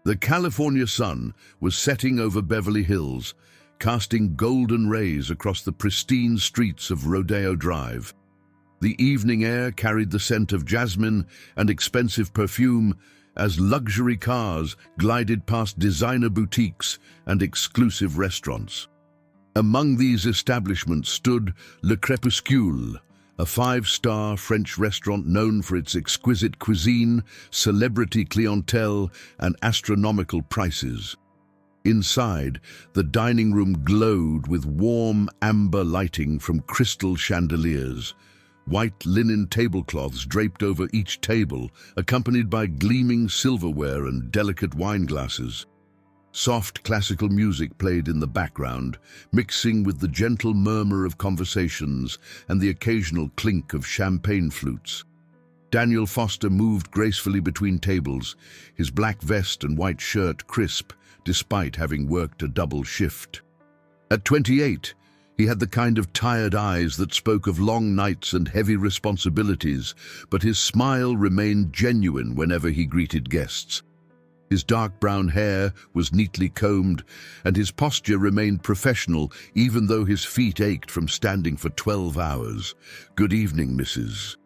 The California sun was setting over Beverly Hills, casting golden rays across the pristine streets of Rodeo Drive. The evening air carried the scent of jasmine and expensive perfume as luxury cars glided past designer boutiques and exclusive restaurants. Among these establishments stood Le Crépuscule, a five-star French restaurant known for its exquisite cuisine, celebrity clientele, and astronomical prices. Inside, the dining room glowed with warm amber lighting from crystal chandeliers. White linen tablecloths draped over each table, accompanied by gleaming silverware and delicate wine glasses. Soft classical music played in the background, mixing with the gentle murmur of conversations and the occasional clink of champagne flutes. Daniel Foster moved gracefully between tables, his black vest and white shirt crisp, despite having worked a double shift. At 28, he had the kind of tired eyes that spoke of long nights and heavy responsibilities, but his smile remained genuine whenever he greeted guests. His dark brown hair was neatly combed, and his posture remained professional even though his feet ached from standing for 12 hours. "Good evening, Mrs.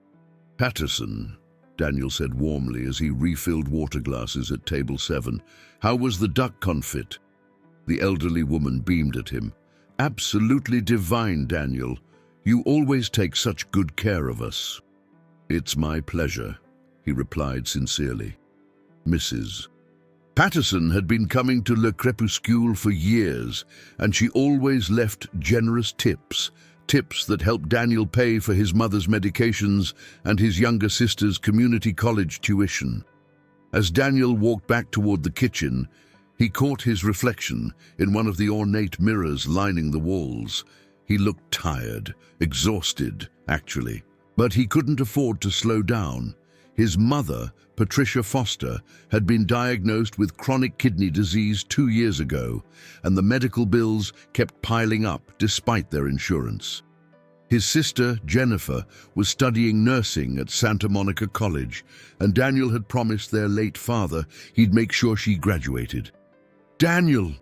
Patterson," Daniel said warmly as he refilled water glasses at table 7. "How was the duck confit?" The elderly woman beamed at him. "Absolutely divine, Daniel. You always take such good care of us." "It's my pleasure," he replied sincerely. Mrs. Patterson had been coming to Le Crépuscule for years, and she always left generous tips that helped Daniel pay for his mother's medications and his younger sister's community college tuition. As Daniel walked back toward the kitchen, he caught his reflection in one of the ornate mirrors lining the walls. He looked tired, exhausted, actually, but he couldn't afford to slow down. His mother, Patricia Foster, had been diagnosed with chronic kidney disease 2 years ago, and the medical bills kept piling up despite their insurance. His sister, Jennifer, was studying nursing at Santa Monica College, and Daniel had promised their late father he'd make sure she graduated. "Daniel!"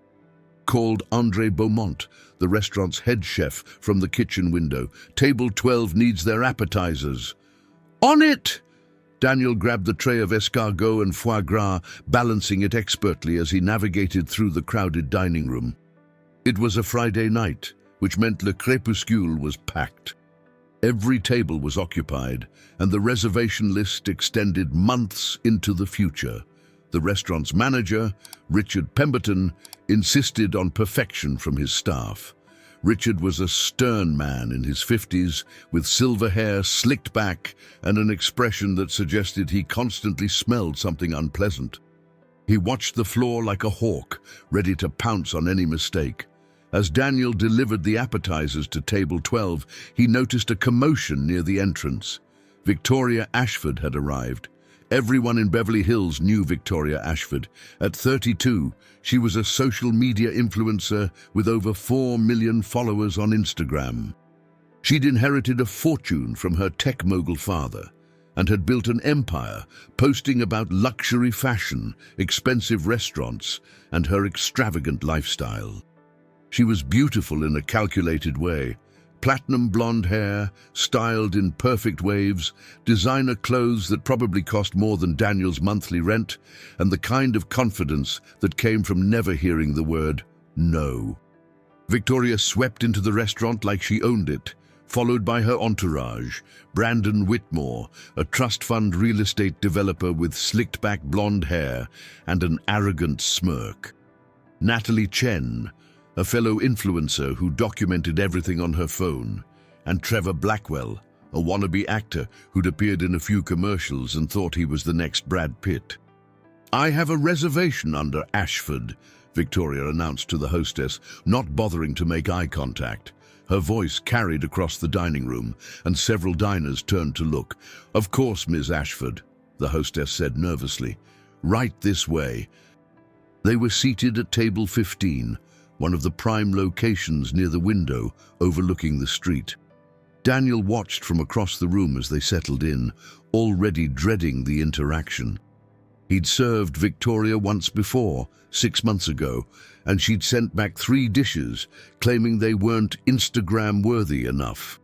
called Andre Beaumont, the restaurant's head chef, from the kitchen window. "Table 12 needs their appetizers." "On it!" Daniel grabbed the tray of escargot and foie gras, balancing it expertly as he navigated through the crowded dining room. It was a Friday night, which meant Le Crépuscule was packed. Every table was occupied, and the reservation list extended months into the future. The restaurant's manager, Richard Pemberton, insisted on perfection from his staff. Richard was a stern man in his 50s, with silver hair slicked back and an expression that suggested he constantly smelled something unpleasant. He watched the floor like a hawk, ready to pounce on any mistake. As Daniel delivered the appetizers to table 12, he noticed a commotion near the entrance. Victoria Ashford had arrived. Everyone in Beverly Hills knew Victoria Ashford. At 32, she was a social media influencer with over 4 million followers on Instagram. She'd inherited a fortune from her tech mogul father and had built an empire posting about luxury fashion, expensive restaurants, and her extravagant lifestyle. She was beautiful in a calculated way. Platinum blonde hair, styled in perfect waves, designer clothes that probably cost more than Daniel's monthly rent, and the kind of confidence that came from never hearing the word no. Victoria swept into the restaurant like she owned it, followed by her entourage, Brandon Whitmore, a trust fund real estate developer with slicked-back blonde hair and an arrogant smirk. Natalie Chen, a fellow influencer who documented everything on her phone, and Trevor Blackwell, a wannabe actor who'd appeared in a few commercials and thought he was the next Brad Pitt. "I have a reservation under Ashford," Victoria announced to the hostess, not bothering to make eye contact. Her voice carried across the dining room, and several diners turned to look. "Of course, Ms. Ashford," the hostess said nervously. "Right this way." They were seated at table 15, one of the prime locations near the window overlooking the street. Daniel watched from across the room as they settled in, already dreading the interaction. He'd served Victoria once before, 6 months ago, and she'd sent back 3 dishes, claiming they weren't Instagram-worthy enough.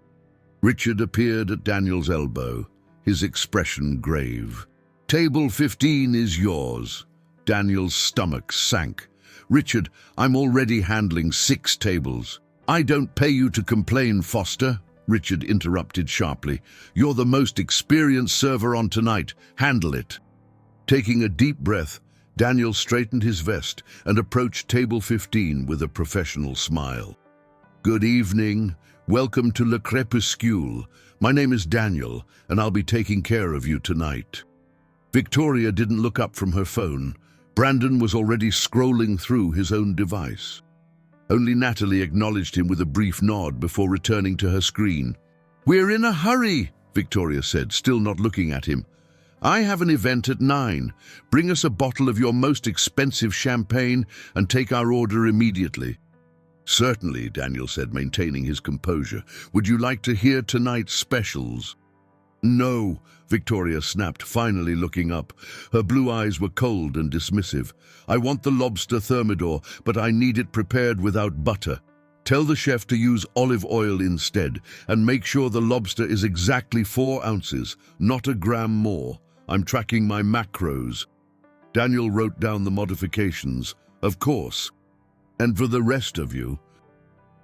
Richard appeared at Daniel's elbow, his expression grave. "Table 15 is yours." Daniel's stomach sank. "Richard, I'm already handling 6 tables." "I don't pay you to complain, Foster," Richard interrupted sharply. "You're the most experienced server on tonight. Handle it." Taking a deep breath, Daniel straightened his vest and approached table 15 with a professional smile. "Good evening. Welcome to Le Crépuscule. My name is Daniel, and I'll be taking care of you tonight." Victoria didn't look up from her phone. Brandon was already scrolling through his own device. Only Natalie acknowledged him with a brief nod before returning to her screen. "We're in a hurry," Victoria said, still not looking at him. "I have an event at 9. Bring us a bottle of your most expensive champagne and take our order immediately." "Certainly," Daniel said, maintaining his composure. "Would you like to hear tonight's specials?" "No," Victoria snapped, finally looking up. Her blue eyes were cold and dismissive. "I want the lobster thermidor, but I need it prepared without butter. Tell the chef to use olive oil instead, and make sure the lobster is exactly 4 ounces, not a gram more. I'm tracking my macros." Daniel wrote down the modifications. "Of course. And for the rest of you?"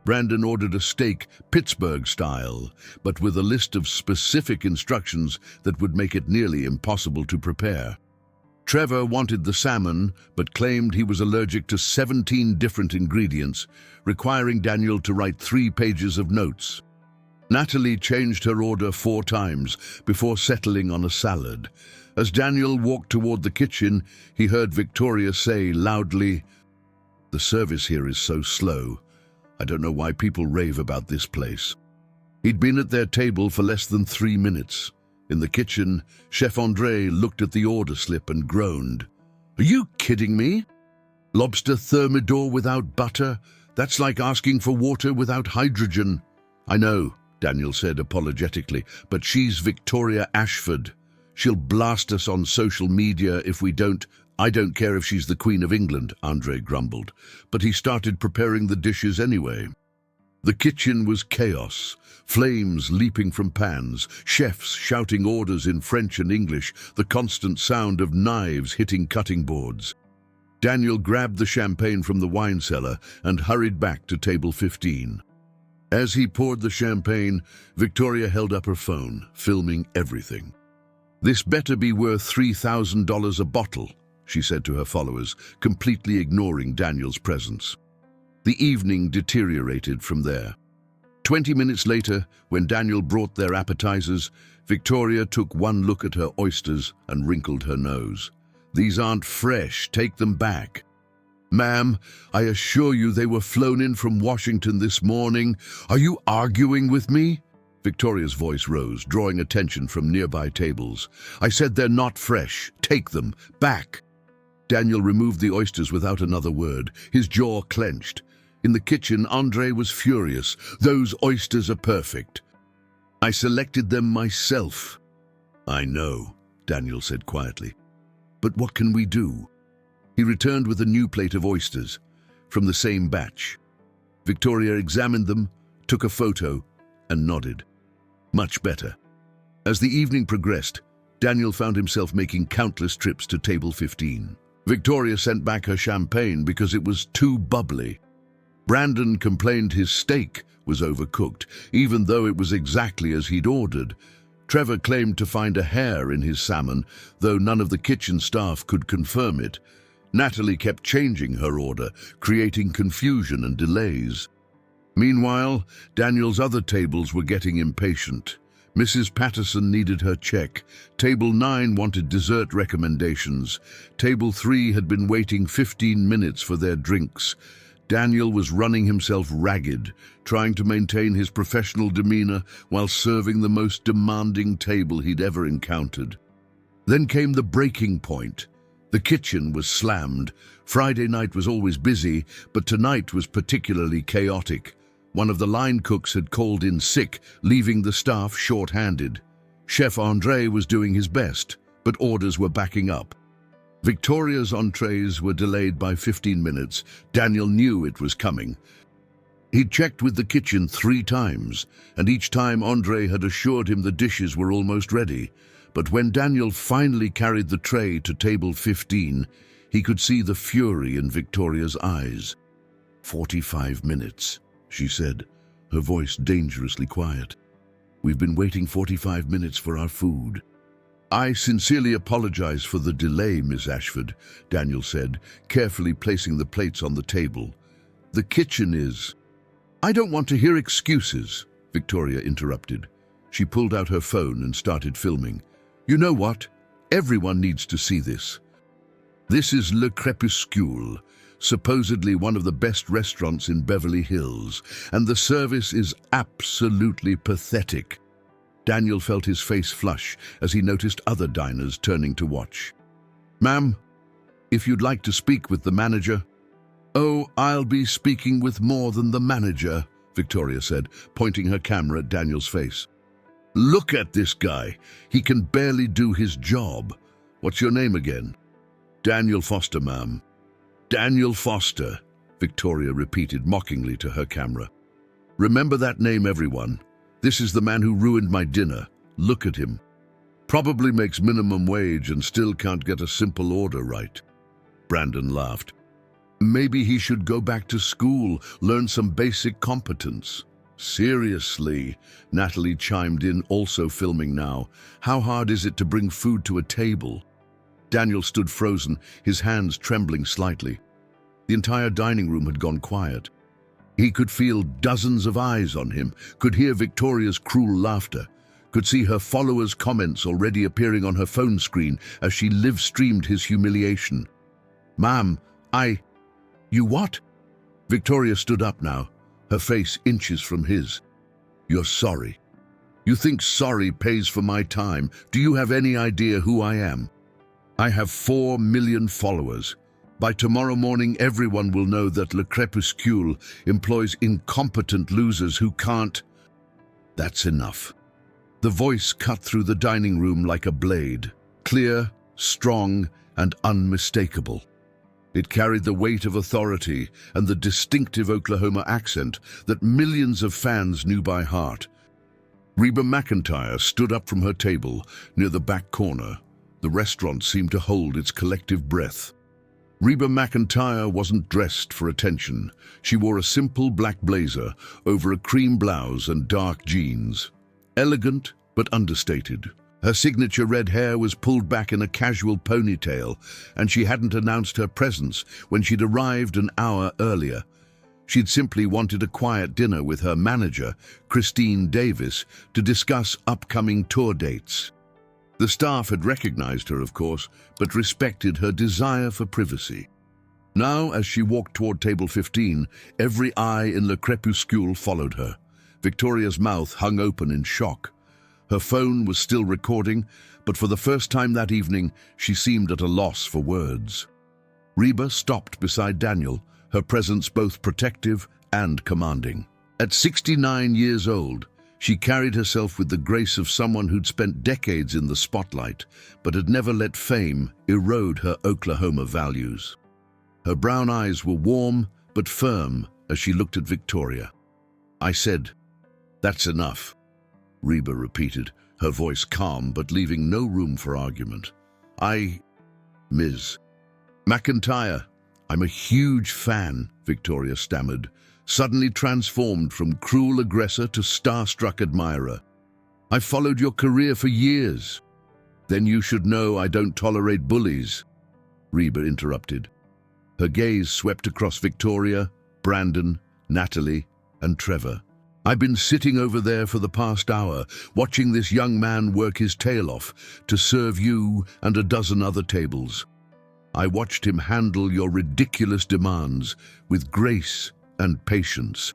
Brandon ordered a steak, Pittsburgh style, but with a list of specific instructions that would make it nearly impossible to prepare. Trevor wanted the salmon, but claimed he was allergic to 17 different ingredients, requiring Daniel to write 3 pages of notes. Natalie changed her order 4 times before settling on a salad. As Daniel walked toward the kitchen, he heard Victoria say loudly, "The service here is so slow. I don't know why people rave about this place." He'd been at their table for less than 3 minutes. In the kitchen, Chef André looked at the order slip and groaned. "Are you kidding me? Lobster thermidor without butter? That's like asking for water without hydrogen." "I know," Daniel said apologetically, "but she's Victoria Ashford. She'll blast us on social media if we don't." "I don't care if she's the Queen of England," André grumbled, but he started preparing the dishes anyway. The kitchen was chaos, flames leaping from pans, chefs shouting orders in French and English, the constant sound of knives hitting cutting boards. Daniel grabbed the champagne from the wine cellar and hurried back to table 15. As he poured the champagne, Victoria held up her phone, filming everything. "This better be worth $3,000 a bottle," she said to her followers, completely ignoring Daniel's presence. The evening deteriorated from there. 20 minutes later, when Daniel brought their appetizers, Victoria took one look at her oysters and wrinkled her nose. "These aren't fresh. Take them back." "Ma'am, I assure you they were flown in from Washington this morning. Are you arguing with me?" Victoria's voice rose, drawing attention from nearby tables. "I said they're not fresh. Take them back." Daniel removed the oysters without another word, his jaw clenched. In the kitchen, André was furious. "Those oysters are perfect. I selected them myself." "I know," Daniel said quietly. "But what can we do?" He returned with a new plate of oysters, from the same batch. Victoria examined them, took a photo, and nodded. Much better. As the evening progressed, Daniel found himself making countless trips to table 15. Victoria sent back her champagne because it was too bubbly. Brandon complained his steak was overcooked, even though it was exactly as he'd ordered. Trevor claimed to find a hair in his salmon, though none of the kitchen staff could confirm it. Natalie kept changing her order, creating confusion and delays. Meanwhile, Daniel's other tables were getting impatient. Mrs. Patterson needed her check. Table 9 wanted dessert recommendations. Table 3 had been waiting 15 minutes for their drinks. Daniel was running himself ragged, trying to maintain his professional demeanor while serving the most demanding table he'd ever encountered. Then came the breaking point. The kitchen was slammed. Friday night was always busy, but tonight was particularly chaotic. One of the line cooks had called in sick, leaving the staff short-handed. Chef André was doing his best, but orders were backing up. Victoria's entrees were delayed by 15 minutes. Daniel knew it was coming. He'd checked with the kitchen 3 times, and each time Andre had assured him the dishes were almost ready. But when Daniel finally carried the tray to table 15, he could see the fury in Victoria's eyes. 45 minutes, she said, her voice dangerously quiet. We've been waiting 45 minutes for our food. I sincerely apologize for the delay, Miss Ashford, Daniel said, carefully placing the plates on the table. The kitchen is... I don't want to hear excuses, Victoria interrupted. She pulled out her phone and started filming. You know what? Everyone needs to see this. This is Le Crépuscule, supposedly one of the best restaurants in Beverly Hills, and the service is absolutely pathetic. Daniel felt his face flush as he noticed other diners turning to watch. Ma'am, if you'd like to speak with the manager... Oh, I'll be speaking with more than the manager, Victoria said, pointing her camera at Daniel's face. Look at this guy. He can barely do his job. What's your name again? Daniel Foster, ma'am. Daniel Foster, Victoria repeated mockingly to her camera. Remember that name, everyone. This is the man who ruined my dinner. Look at him. Probably makes minimum wage and still can't get a simple order right. Brandon laughed. Maybe he should go back to school, learn some basic competence. Seriously, Natalie chimed in, also filming now. How hard is it to bring food to a table? Daniel stood frozen, his hands trembling slightly. The entire dining room had gone quiet. He could feel dozens of eyes on him, could hear Victoria's cruel laughter, could see her followers' comments already appearing on her phone screen as she live-streamed his humiliation. Ma'am, You what? Victoria stood up now, her face inches from his. You're sorry. You think sorry pays for my time? Do you have any idea who I am? I have 4 million followers. By tomorrow morning, everyone will know that Le Crépuscule employs incompetent losers who can't... That's enough. The voice cut through the dining room like a blade, clear, strong, and unmistakable. It carried the weight of authority and the distinctive Oklahoma accent that millions of fans knew by heart. REBA MCENTIRE stood up from her table near the back corner. The restaurant seemed to hold its collective breath. REBA MCENTIRE wasn't dressed for attention. She wore a simple black blazer over a cream blouse and dark jeans. Elegant but understated. Her signature red hair was pulled back in a casual ponytail, and she hadn't announced her presence when she'd arrived an hour earlier. She'd simply wanted a quiet dinner with her manager, Christine Davis, to discuss upcoming tour dates. The staff had recognized her, of course, but respected her desire for privacy. Now, as she walked toward table 15, every eye in Le Crépuscule followed her. Victoria's mouth hung open in shock. Her phone was still recording, but for the first time that evening, she seemed at a loss for words. REBA stopped beside Daniel, her presence both protective and commanding. At 69 years old, she carried herself with the grace of someone who'd spent decades in the spotlight, but had never let fame erode her Oklahoma values. Her brown eyes were warm but firm as she looked at Victoria. I said, "That's enough," REBA repeated, her voice calm but leaving no room for argument. Ms. McEntire, I'm a huge fan," Victoria stammered, suddenly transformed from cruel aggressor to starstruck admirer. "I've followed your career for years." "Then you should know I don't tolerate bullies," REBA interrupted. Her gaze swept across Victoria, Brandon, Natalie, and Trevor. "I've been sitting over there for the past hour, watching this young man work his tail off to serve you and a dozen other tables. I watched him handle your ridiculous demands with grace and patience.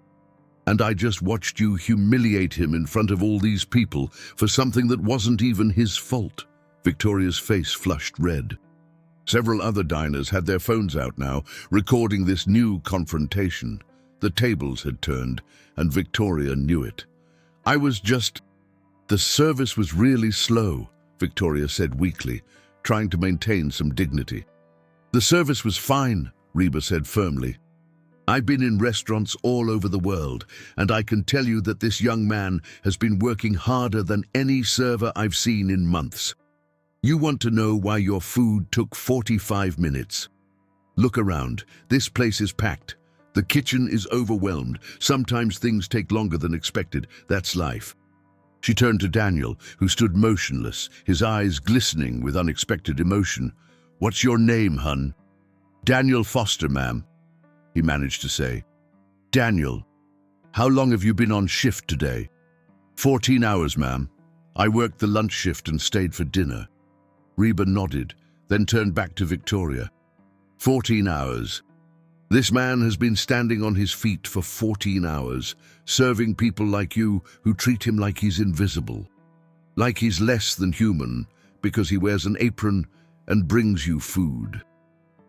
And I just watched you humiliate him in front of all these people for something that wasn't even his fault." Victoria's face flushed red. Several other diners had their phones out now, recording this new confrontation. The tables had turned, and Victoria knew it. The service was really slow," Victoria said weakly, trying to maintain some dignity. The service was fine, Reba said firmly. I've been in restaurants all over the world, and I can tell you that this young man has been working harder than any server I've seen in months. You want to know why your food took 45 minutes? Look around. This place is packed. The kitchen is overwhelmed. Sometimes things take longer than expected. That's life. She turned to Daniel, who stood motionless, his eyes glistening with unexpected emotion. What's your name, hun? Daniel Foster, ma'am, he managed to say. Daniel, how long have you been on shift today? 14 hours, ma'am. I worked the lunch shift and stayed for dinner. Reba nodded, then turned back to Victoria. 14 hours. This man has been standing on his feet for 14 hours, serving people like you who treat him like he's invisible. Like he's less than human because he wears an apron and brings you food.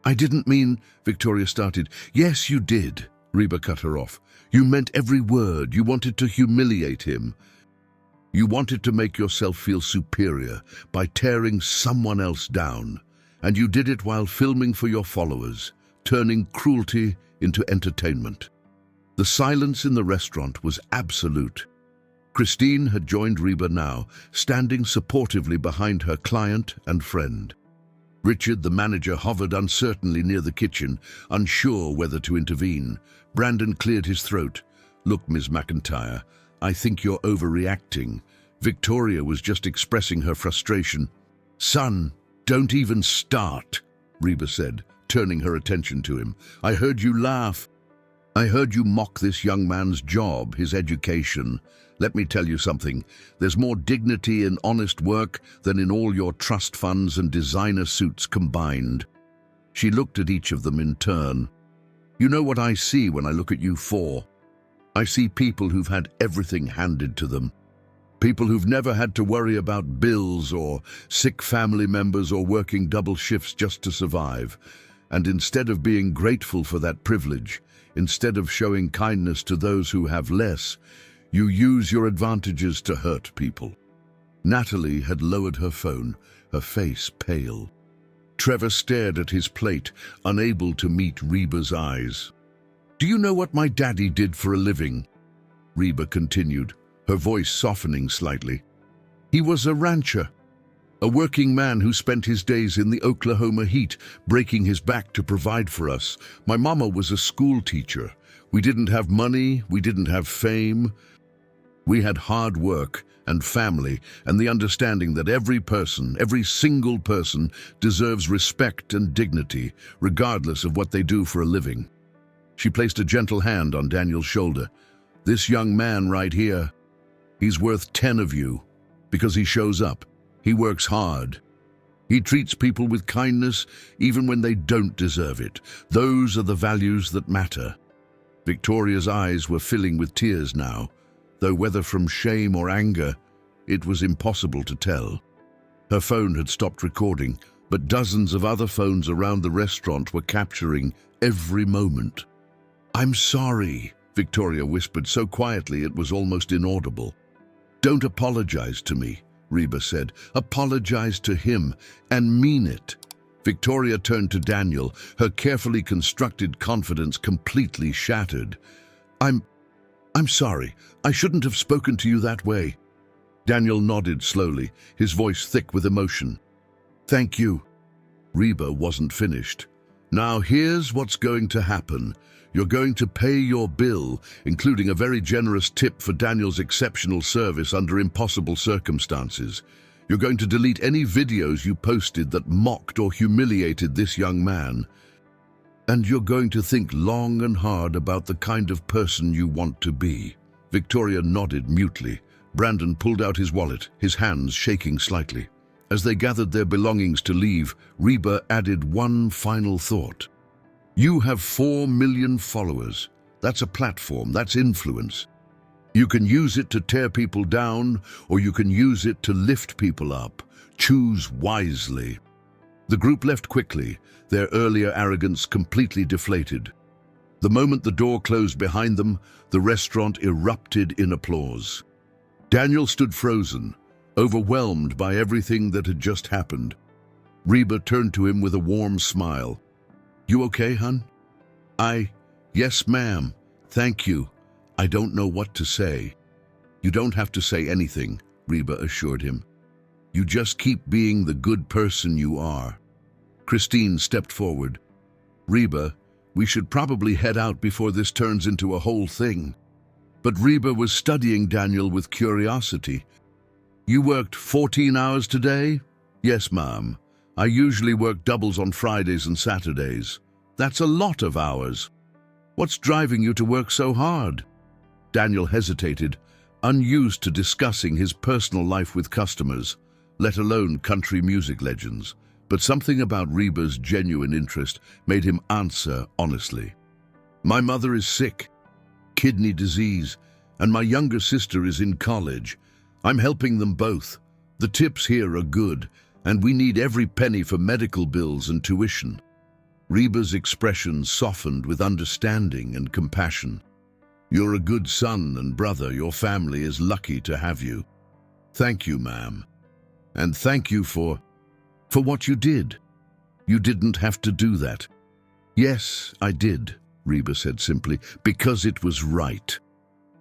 I didn't mean, Victoria started. Yes, you did, Reba cut her off. You meant every word. You wanted to humiliate him. You wanted to make yourself feel superior by tearing someone else down. And you did it while filming for your followers, turning cruelty into entertainment. The silence in the restaurant was absolute. Christine had joined Reba now, standing supportively behind her client and friend. Richard, the manager, hovered uncertainly near the kitchen, unsure whether to intervene. Brandon cleared his throat. Look, Ms. McEntire, I think you're overreacting. Victoria was just expressing her frustration. Son, don't even start, Reba said, turning her attention to him. I heard you laugh. I heard you mock this young man's job, his education. Let me tell you something. There's more dignity in honest work than in all your trust funds and designer suits combined. She looked at each of them in turn. You know what I see when I look at you four? I see people who've had everything handed to them. People who've never had to worry about bills or sick family members or working double shifts just to survive. And instead of being grateful for that privilege, instead of showing kindness to those who have less, you use your advantages to hurt people. Natalie had lowered her phone, her face pale. Trevor stared at his plate, unable to meet Reba's eyes. Do you know what my daddy did for a living? Reba continued, her voice softening slightly. He was a rancher, a working man who spent his days in the Oklahoma heat, breaking his back to provide for us. My mama was a school teacher. We didn't have money, we didn't have fame. We had hard work and family and the understanding that every person, every single person, deserves respect and dignity, regardless of what they do for a living. She placed a gentle hand on Daniel's shoulder. This young man right here, he's worth 10 of you because he shows up. He works hard. He treats people with kindness even when they don't deserve it. Those are the values that matter. Victoria's eyes were filling with tears now, though whether from shame or anger, it was impossible to tell. Her phone had stopped recording, but dozens of other phones around the restaurant were capturing every moment. I'm sorry, Victoria whispered so quietly it was almost inaudible. Don't apologize to me, Reba said. Apologize to him and mean it. Victoria turned to Daniel, her carefully constructed confidence completely shattered. I'm sorry. I shouldn't have spoken to you that way. Daniel nodded slowly, his voice thick with emotion. Thank you. Reba wasn't finished. Now here's what's going to happen. You're going to pay your bill, including a very generous tip for Daniel's exceptional service under impossible circumstances. You're going to delete any videos you posted that mocked or humiliated this young man. And you're going to think long and hard about the kind of person you want to be. Victoria nodded mutely. Brandon pulled out his wallet, his hands shaking slightly. As they gathered their belongings to leave, Reba added one final thought. You have 4 million followers. That's a platform, that's influence. You can use it to tear people down, or you can use it to lift people up. Choose wisely. The group left quickly, their earlier arrogance completely deflated. The moment the door closed behind them, the restaurant erupted in applause. Daniel stood frozen, overwhelmed by everything that had just happened. Reba turned to him with a warm smile. You okay, hun? Yes, ma'am. Thank you. I don't know what to say. You don't have to say anything, Reba assured him. You just keep being the good person you are. Christine stepped forward. Reba, we should probably head out before this turns into a whole thing. But Reba was studying Daniel with curiosity. You worked 14 hours today? Yes, ma'am. I usually work doubles on Fridays and Saturdays. That's a lot of hours. What's driving you to work so hard? Daniel hesitated, unused to discussing his personal life with customers, let alone country music legends. But something about Reba's genuine interest made him answer honestly. My mother is sick, kidney disease, and my younger sister is in college. I'm helping them both. The tips here are good, and we need every penny for medical bills and tuition. Reba's expression softened with understanding and compassion. You're a good son and brother. Your family is lucky to have you. Thank you, ma'am. And thank you for what you did. You didn't have to do that. Yes, I did, Reba said simply, because it was right.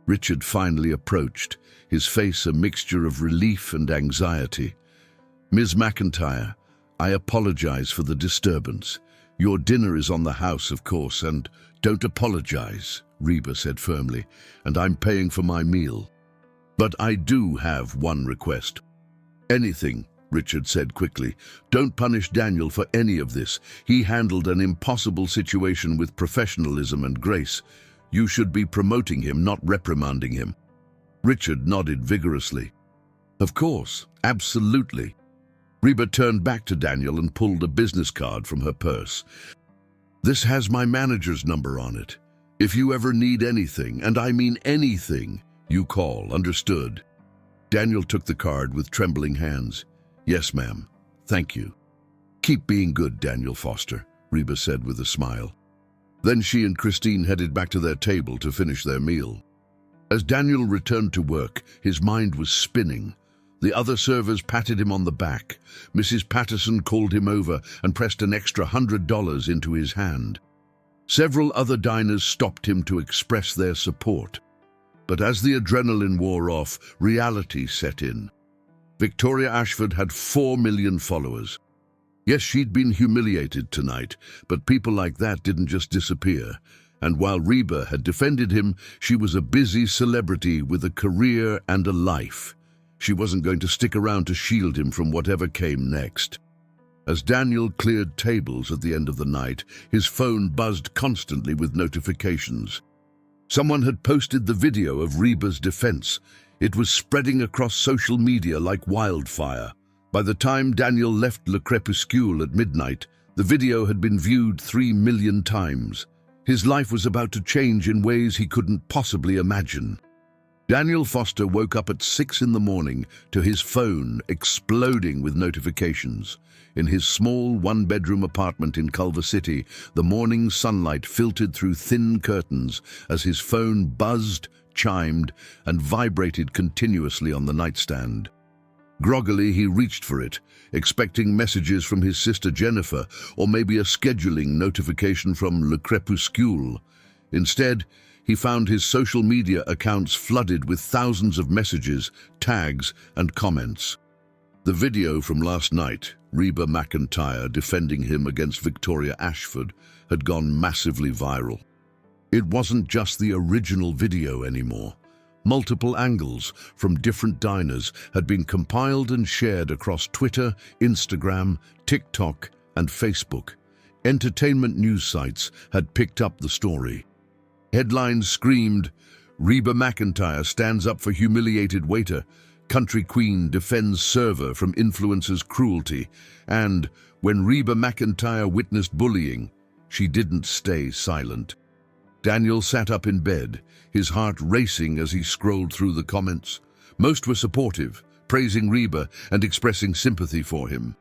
Richard finally approached, his face a mixture of relief and anxiety. Ms. McEntire, I apologize for the disturbance. Your dinner is on the house, of course, and don't apologize, Reba said firmly, and I'm paying for my meal. But I do have one request. Anything, Richard said quickly. Don't punish Daniel for any of this. He handled an impossible situation with professionalism and grace. You should be promoting him, not reprimanding him. Richard nodded vigorously. Of course, absolutely. Reba turned back to Daniel and pulled a business card from her purse. This has my manager's number on it. If you ever need anything, and I mean anything, you call, understood? Daniel took the card with trembling hands. Yes, ma'am. Thank you. Keep being good, Daniel Foster, Reba said with a smile. Then she and Christine headed back to their table to finish their meal. As Daniel returned to work, his mind was spinning. The other servers patted him on the back. Mrs. Patterson called him over and pressed an extra $100 into his hand. Several other diners stopped him to express their support. But as the adrenaline wore off, reality set in. Victoria Ashford had 4 million followers. Yes, she'd been humiliated tonight, but people like that didn't just disappear. And while Reba had defended him, she was a busy celebrity with a career and a life. She wasn't going to stick around to shield him from whatever came next. As Daniel cleared tables at the end of the night, his phone buzzed constantly with notifications. Someone had posted the video of Reba's defense. It was spreading across social media like wildfire. By the time Daniel left Le Crépuscule at midnight, the video had been viewed 3 million times. His life was about to change in ways he couldn't possibly imagine. Daniel Foster woke up at 6 in the morning to his phone exploding with notifications. In his small one-bedroom apartment in Culver City, the morning sunlight filtered through thin curtains as his phone buzzed, chimed, and vibrated continuously on the nightstand. Groggily, he reached for it, expecting messages from his sister Jennifer or maybe a scheduling notification from Le Crépuscule. Instead, he found his social media accounts flooded with thousands of messages, tags, and comments. The video from last night, Reba McEntire defending him against Victoria Ashford, had gone massively viral. It wasn't just the original video anymore. Multiple angles from different diners had been compiled and shared across Twitter, Instagram, TikTok, and Facebook. Entertainment news sites had picked up the story. Headlines screamed, Reba McEntire stands up for humiliated waiter, country queen defends server from influencer's cruelty, and when Reba McEntire witnessed bullying, she didn't stay silent. Daniel sat up in bed, his heart racing as he scrolled through the comments. Most were supportive, praising Reba and expressing sympathy for him.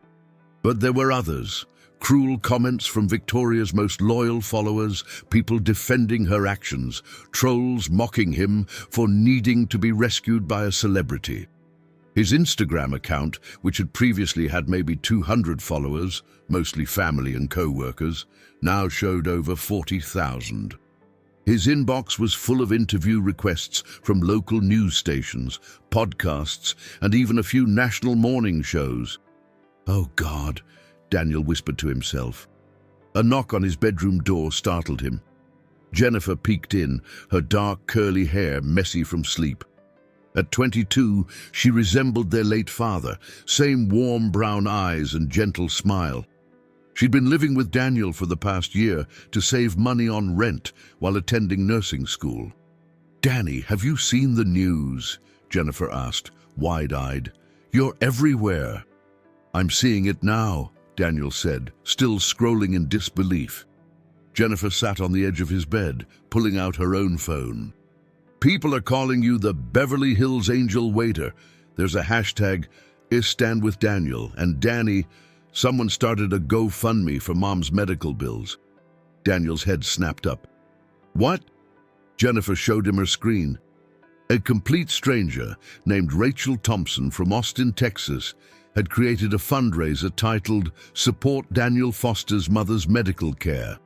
But there were others. Cruel comments from Victoria's most loyal followers, people defending her actions, trolls mocking him for needing to be rescued by a celebrity. His Instagram account, which had previously had maybe 200 followers, mostly family and co-workers, now showed over 40,000. His inbox was full of interview requests from local news stations, podcasts, and even a few national morning shows. "Oh God," Daniel whispered to himself. A knock on his bedroom door startled him. Jennifer peeked in, her dark curly hair messy from sleep. At 22, she resembled their late father, same warm brown eyes and gentle smile. She'd been living with Daniel for the past year to save money on rent while attending nursing school. "Danny, have you seen the news?" Jennifer asked, wide-eyed. "You're everywhere." "I'm seeing it now," Daniel said, still scrolling in disbelief. Jennifer sat on the edge of his bed, pulling out her own phone. "People are calling you the Beverly Hills Angel Waiter. There's a hashtag, #ISSTandWithDaniel, and Danny, someone started a GoFundMe for Mom's medical bills." Daniel's head snapped up. "What?" Jennifer showed him her screen. A complete stranger named Rachel Thompson from Austin, Texas, had created a fundraiser titled "Support Daniel Foster's Mother's Medical Care."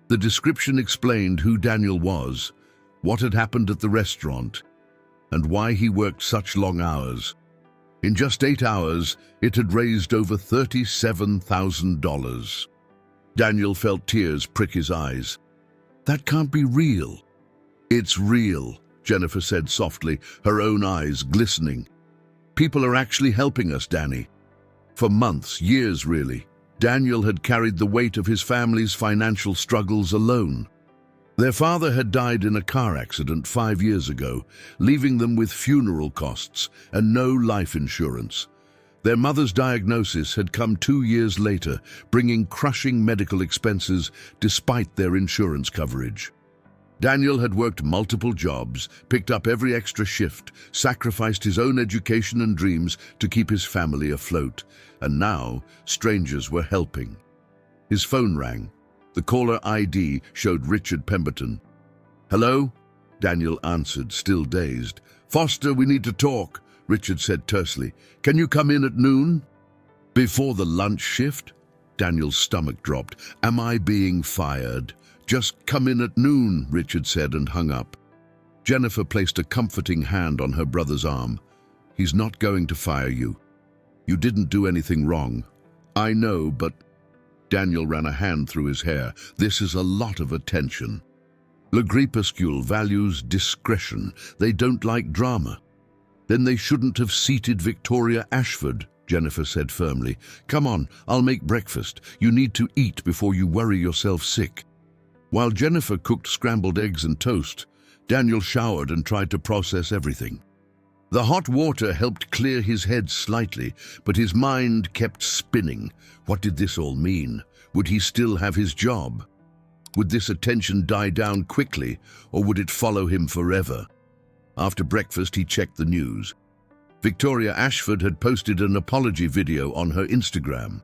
The description explained who Daniel was, what had happened at the restaurant, and why he worked such long hours. In just 8 hours, it had raised over $37,000. Daniel felt tears prick his eyes. "That can't be real." "It's real," Jennifer said softly, her own eyes glistening. "People are actually helping us, Danny." For months, years really, Daniel had carried the weight of his family's financial struggles alone. Their father had died in a car accident 5 years ago, leaving them with funeral costs and no life insurance. Their mother's diagnosis had come 2 years later, bringing crushing medical expenses despite their insurance coverage. Daniel had worked multiple jobs, picked up every extra shift, sacrificed his own education and dreams to keep his family afloat, and now strangers were helping. His phone rang. The caller ID showed Richard Pemberton. "Hello?" Daniel answered, still dazed. "Foster, we need to talk," Richard said tersely. "Can you come in at noon?" "Before the lunch shift?" Daniel's stomach dropped. "Am I being fired?" "Just come in at noon," Richard said and hung up. Jennifer placed a comforting hand on her brother's arm. "He's not going to fire you. You didn't do anything wrong." "I know, but..." Daniel ran a hand through his hair. "This is a lot of attention. Le Crépuscule values discretion. They don't like drama." "Then they shouldn't have seated Victoria Ashford," Jennifer said firmly. "Come on, I'll make breakfast. You need to eat before you worry yourself sick." While Jennifer cooked scrambled eggs and toast, Daniel showered and tried to process everything. The hot water helped clear his head slightly, but his mind kept spinning. What did this all mean? Would he still have his job? Would this attention die down quickly, or would it follow him forever? After breakfast, he checked the news. Victoria Ashford had posted an apology video on her Instagram.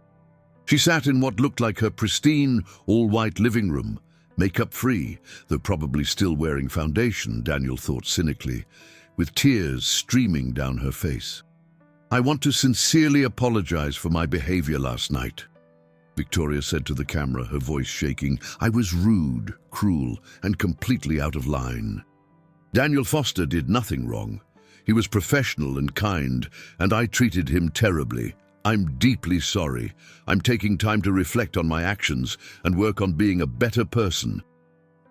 She sat in what looked like her pristine, all-white living room, makeup-free, though probably still wearing foundation, Daniel thought cynically, with tears streaming down her face. "I want to sincerely apologize for my behavior last night," Victoria said to the camera, her voice shaking. "I was rude, cruel, and completely out of line. Daniel Foster did nothing wrong. He was professional and kind, and I treated him terribly. I'm deeply sorry. I'm taking time to reflect on my actions and work on being a better person."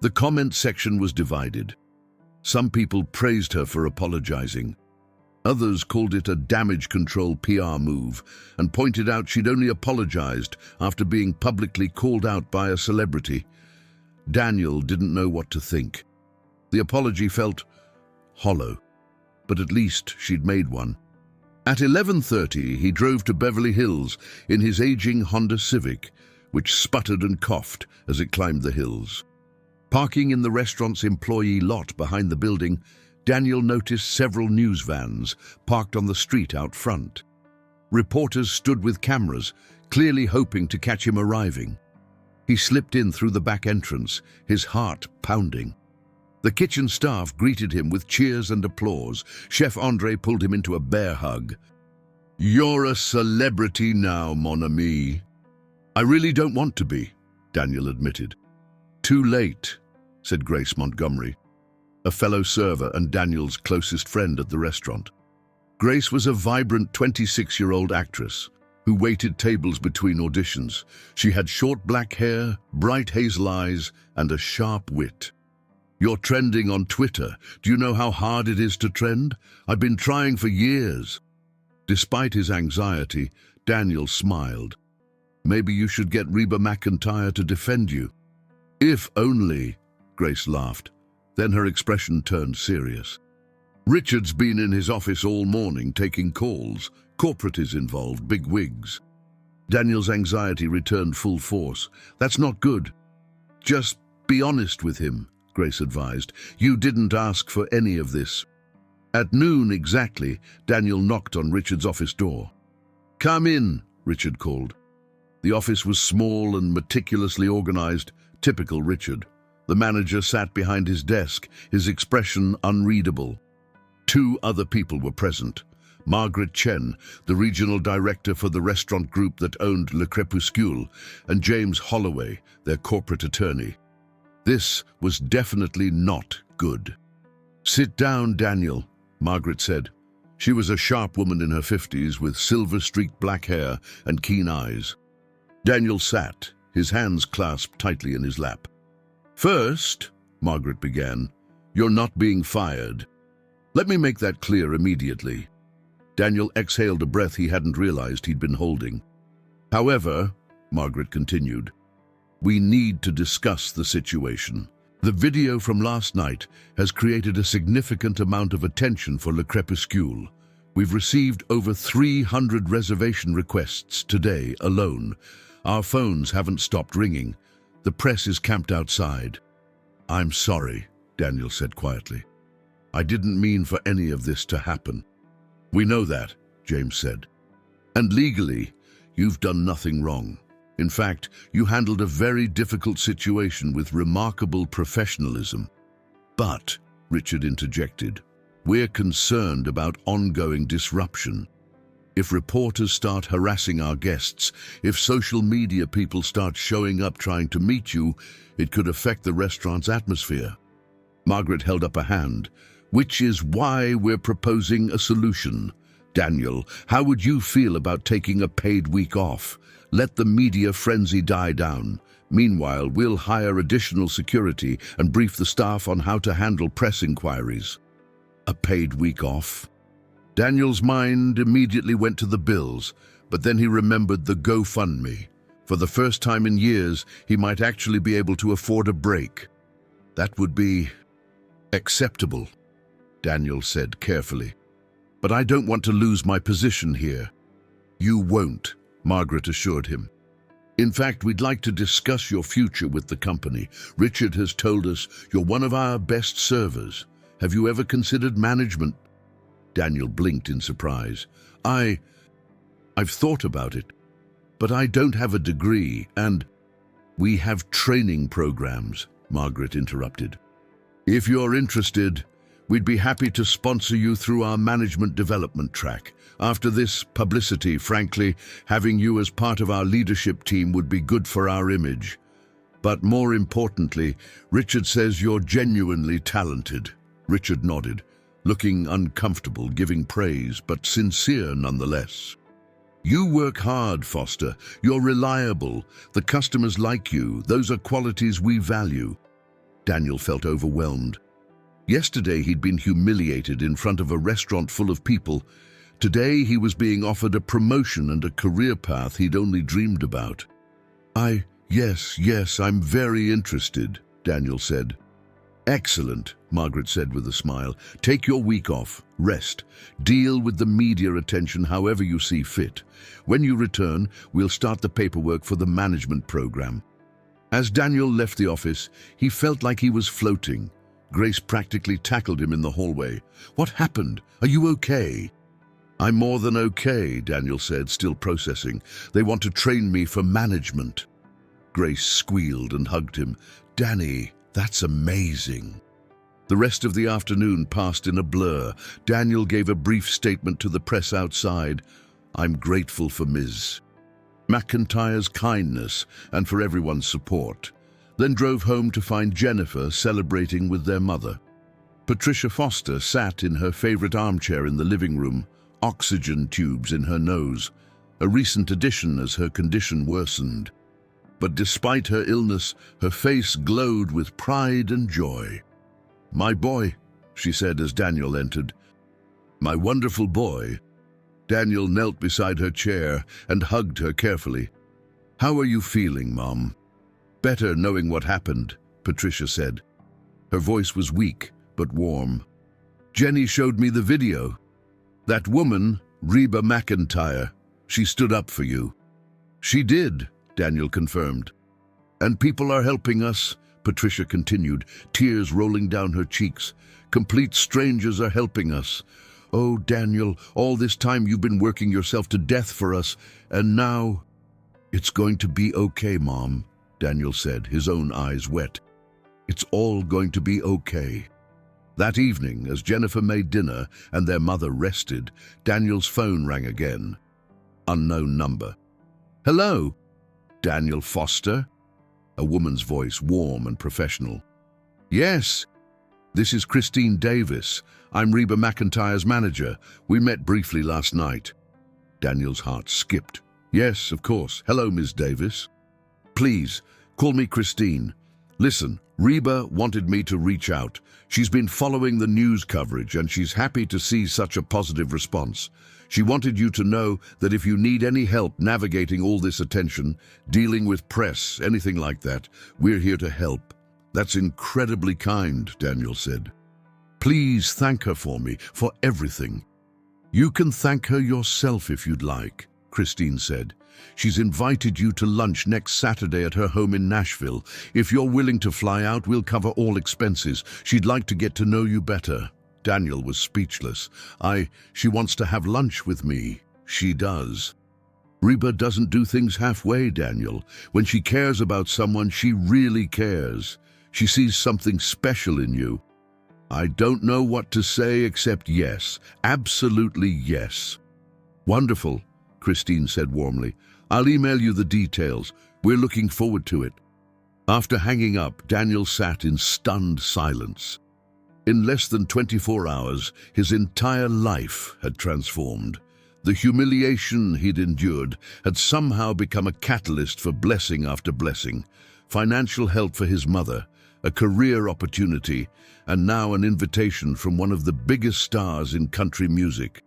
The comment section was divided. Some people praised her for apologizing. Others called it a damage control PR move and pointed out she'd only apologized after being publicly called out by a celebrity. Daniel didn't know what to think. The apology felt hollow, but at least she'd made one. At 11:30, he drove to Beverly Hills in his aging Honda Civic, which sputtered and coughed as it climbed the hills. Parking in the restaurant's employee lot behind the building, Daniel noticed several news vans parked on the street out front. Reporters stood with cameras, clearly hoping to catch him arriving. He slipped in through the back entrance, his heart pounding. The kitchen staff greeted him with cheers and applause. Chef Andre pulled him into a bear hug. You're a celebrity now, mon ami. I really don't want to be, Daniel admitted. Too late, said Grace Montgomery, a fellow server and Daniel's closest friend at the restaurant. Grace was a vibrant 26-year-old actress who waited tables between auditions. She had short black hair, bright hazel eyes, and a sharp wit. You're trending on Twitter. Do you know how hard it is to trend? I've been trying for years. Despite his anxiety, Daniel smiled. Maybe you should get REBA MCENTIRE to defend you. If only, Grace laughed. Then her expression turned serious. Richard's been in his office all morning taking calls. Corporate is involved, big wigs. Daniel's anxiety returned full force. That's not good. Just be honest with him, Grace advised. You didn't ask for any of this. At noon exactly, Daniel knocked on Richard's office door. Come in, Richard called. The office was small and meticulously organized, typical Richard. The manager sat behind his desk, his expression unreadable. Two other people were present. Margaret Chen, the regional director for the restaurant group that owned Le Crépuscule, and James Holloway, their corporate attorney. This was definitely not good. Sit down, Daniel, Margaret said. She was a sharp woman in her 50s with silver-streaked black hair and keen eyes. Daniel sat, his hands clasped tightly in his lap. First, Margaret began, you're not being fired. Let me make that clear immediately. Daniel exhaled a breath he hadn't realized he'd been holding. However, Margaret continued, we need to discuss the situation. The video from last night has created a significant amount of attention for Le Crépuscule. We've received over 300 reservation requests today alone. Our phones haven't stopped ringing. The press is camped outside. I'm sorry, Daniel said quietly. I didn't mean for any of this to happen. We know that, James said. And legally, you've done nothing wrong. In fact, you handled a very difficult situation with remarkable professionalism. But, Richard interjected, we're concerned about ongoing disruption. If reporters start harassing our guests, if social media people start showing up trying to meet you, it could affect the restaurant's atmosphere. Margaret held up a hand, which is why we're proposing a solution. Daniel, how would you feel about taking a paid week off? Let the media frenzy die down. Meanwhile, we'll hire additional security and brief the staff on how to handle press inquiries. A paid week off? Daniel's mind immediately went to the bills, but then he remembered the GoFundMe. For the first time in years, he might actually be able to afford a break. That would be acceptable, Daniel said carefully. But I don't want to lose my position here. You won't, Margaret assured him. In fact, we'd like to discuss your future with the company. Richard has told us you're one of our best servers. Have you ever considered management? Daniel blinked in surprise. I've thought about it, but I don't have a degree, and we have training programs, Margaret interrupted. If you're interested, we'd be happy to sponsor you through our management development track. After this publicity, frankly, having you as part of our leadership team would be good for our image. But more importantly, Richard says you're genuinely talented. Richard nodded, looking uncomfortable, giving praise, but sincere nonetheless. You work hard, Foster. You're reliable. The customers like you. Those are qualities we value. Daniel felt overwhelmed. Yesterday he'd been humiliated in front of a restaurant full of people. Today he was being offered a promotion and a career path he'd only dreamed about. Yes, I'm very interested, Daniel said. Excellent, Margaret said with a smile. Take your week off, rest, deal with the media attention however you see fit. When you return, we'll start the paperwork for the management program. As Daniel left the office, he felt like he was floating. Grace practically tackled him in the hallway. What happened? Are you okay? I'm more than okay, Daniel said, still processing. They want to train me for management. Grace squealed and hugged him. Danny, that's amazing. The rest of the afternoon passed in a blur. Daniel gave a brief statement to the press outside. I'm grateful for Ms. McEntire's kindness and for everyone's support, then drove home to find Jennifer celebrating with their mother. Patricia Foster sat in her favorite armchair in the living room, oxygen tubes in her nose, a recent addition as her condition worsened. But despite her illness, her face glowed with pride and joy. "My boy," she said as Daniel entered. "My wonderful boy." Daniel knelt beside her chair and hugged her carefully. "How are you feeling, Mom?" "Better knowing what happened," Patricia said. Her voice was weak but warm. "Jenny showed me the video. That woman, REBA MCENTIRE, she stood up for you." "She did," Daniel confirmed. "And people are helping us," Patricia continued, tears rolling down her cheeks. "Complete strangers are helping us. Oh, Daniel, all this time you've been working yourself to death for us, and now—" "It's going to be okay, Mom," Daniel said, his own eyes wet. "It's all going to be okay." That evening, as Jennifer made dinner and their mother rested, Daniel's phone rang again. Unknown number. "Hello? Daniel Foster?" A woman's voice, warm and professional. "Yes. This is Christine Davis. I'm REBA MCENTIRE's manager. We met briefly last night." Daniel's heart skipped. "Yes, of course. Hello, Ms. Davis. Please, call me Christine. Listen, REBA wanted me to reach out. She's been following the news coverage and she's happy to see such a positive response. She wanted you to know that if you need any help navigating all this attention, dealing with press, anything like that, we're here to help." "That's incredibly kind," Daniel said. "Please thank her for me, for everything." "You can thank her yourself if you'd like," Christine said. "She's invited you to lunch next Saturday at her home in Nashville. If you're willing to fly out, we'll cover all expenses. She'd like to get to know you better." Daniel was speechless. She wants to have lunch with me." "She does." "REBA doesn't do things halfway, Daniel. When she cares about someone, she really cares. She sees something special in you." "I don't know what to say except yes. Absolutely yes." "Wonderful," Christine said warmly. "I'll email you the details. We're looking forward to it." After hanging up, Daniel sat in stunned silence. In less than 24 hours, his entire life had transformed. The humiliation he'd endured had somehow become a catalyst for blessing after blessing. Financial help for his mother, a career opportunity, and now an invitation from one of the biggest stars in country music.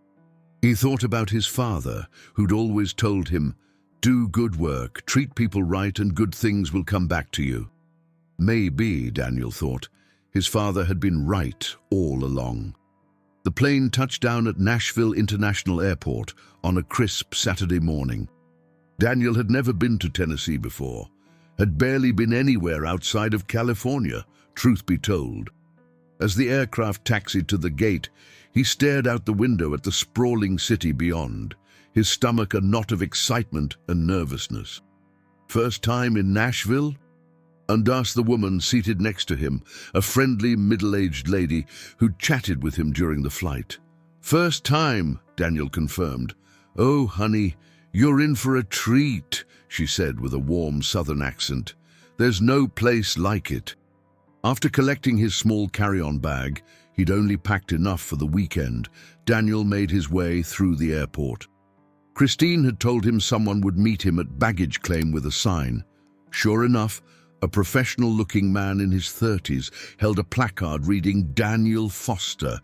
He thought about his father, who'd always told him, "Do good work, treat people right, and good things will come back to you." Maybe, Daniel thought, his father had been right all along. The plane touched down at Nashville International Airport on a crisp Saturday morning. Daniel had never been to Tennessee before, had barely been anywhere outside of California, truth be told. As the aircraft taxied to the gate, he stared out the window at the sprawling city beyond, his stomach a knot of excitement and nervousness. First time in Nashville? And asked the woman seated next to him, a friendly middle-aged lady who'd chatted with him during the flight. "First time," Daniel confirmed. "Oh, honey, you're in for a treat," she said with a warm southern accent. "There's no place like it." After collecting his small carry-on bag, he'd only packed enough for the weekend, Daniel made his way through the airport. Christine had told him someone would meet him at baggage claim with a sign. Sure enough, a professional-looking man in his 30s held a placard reading Daniel Foster.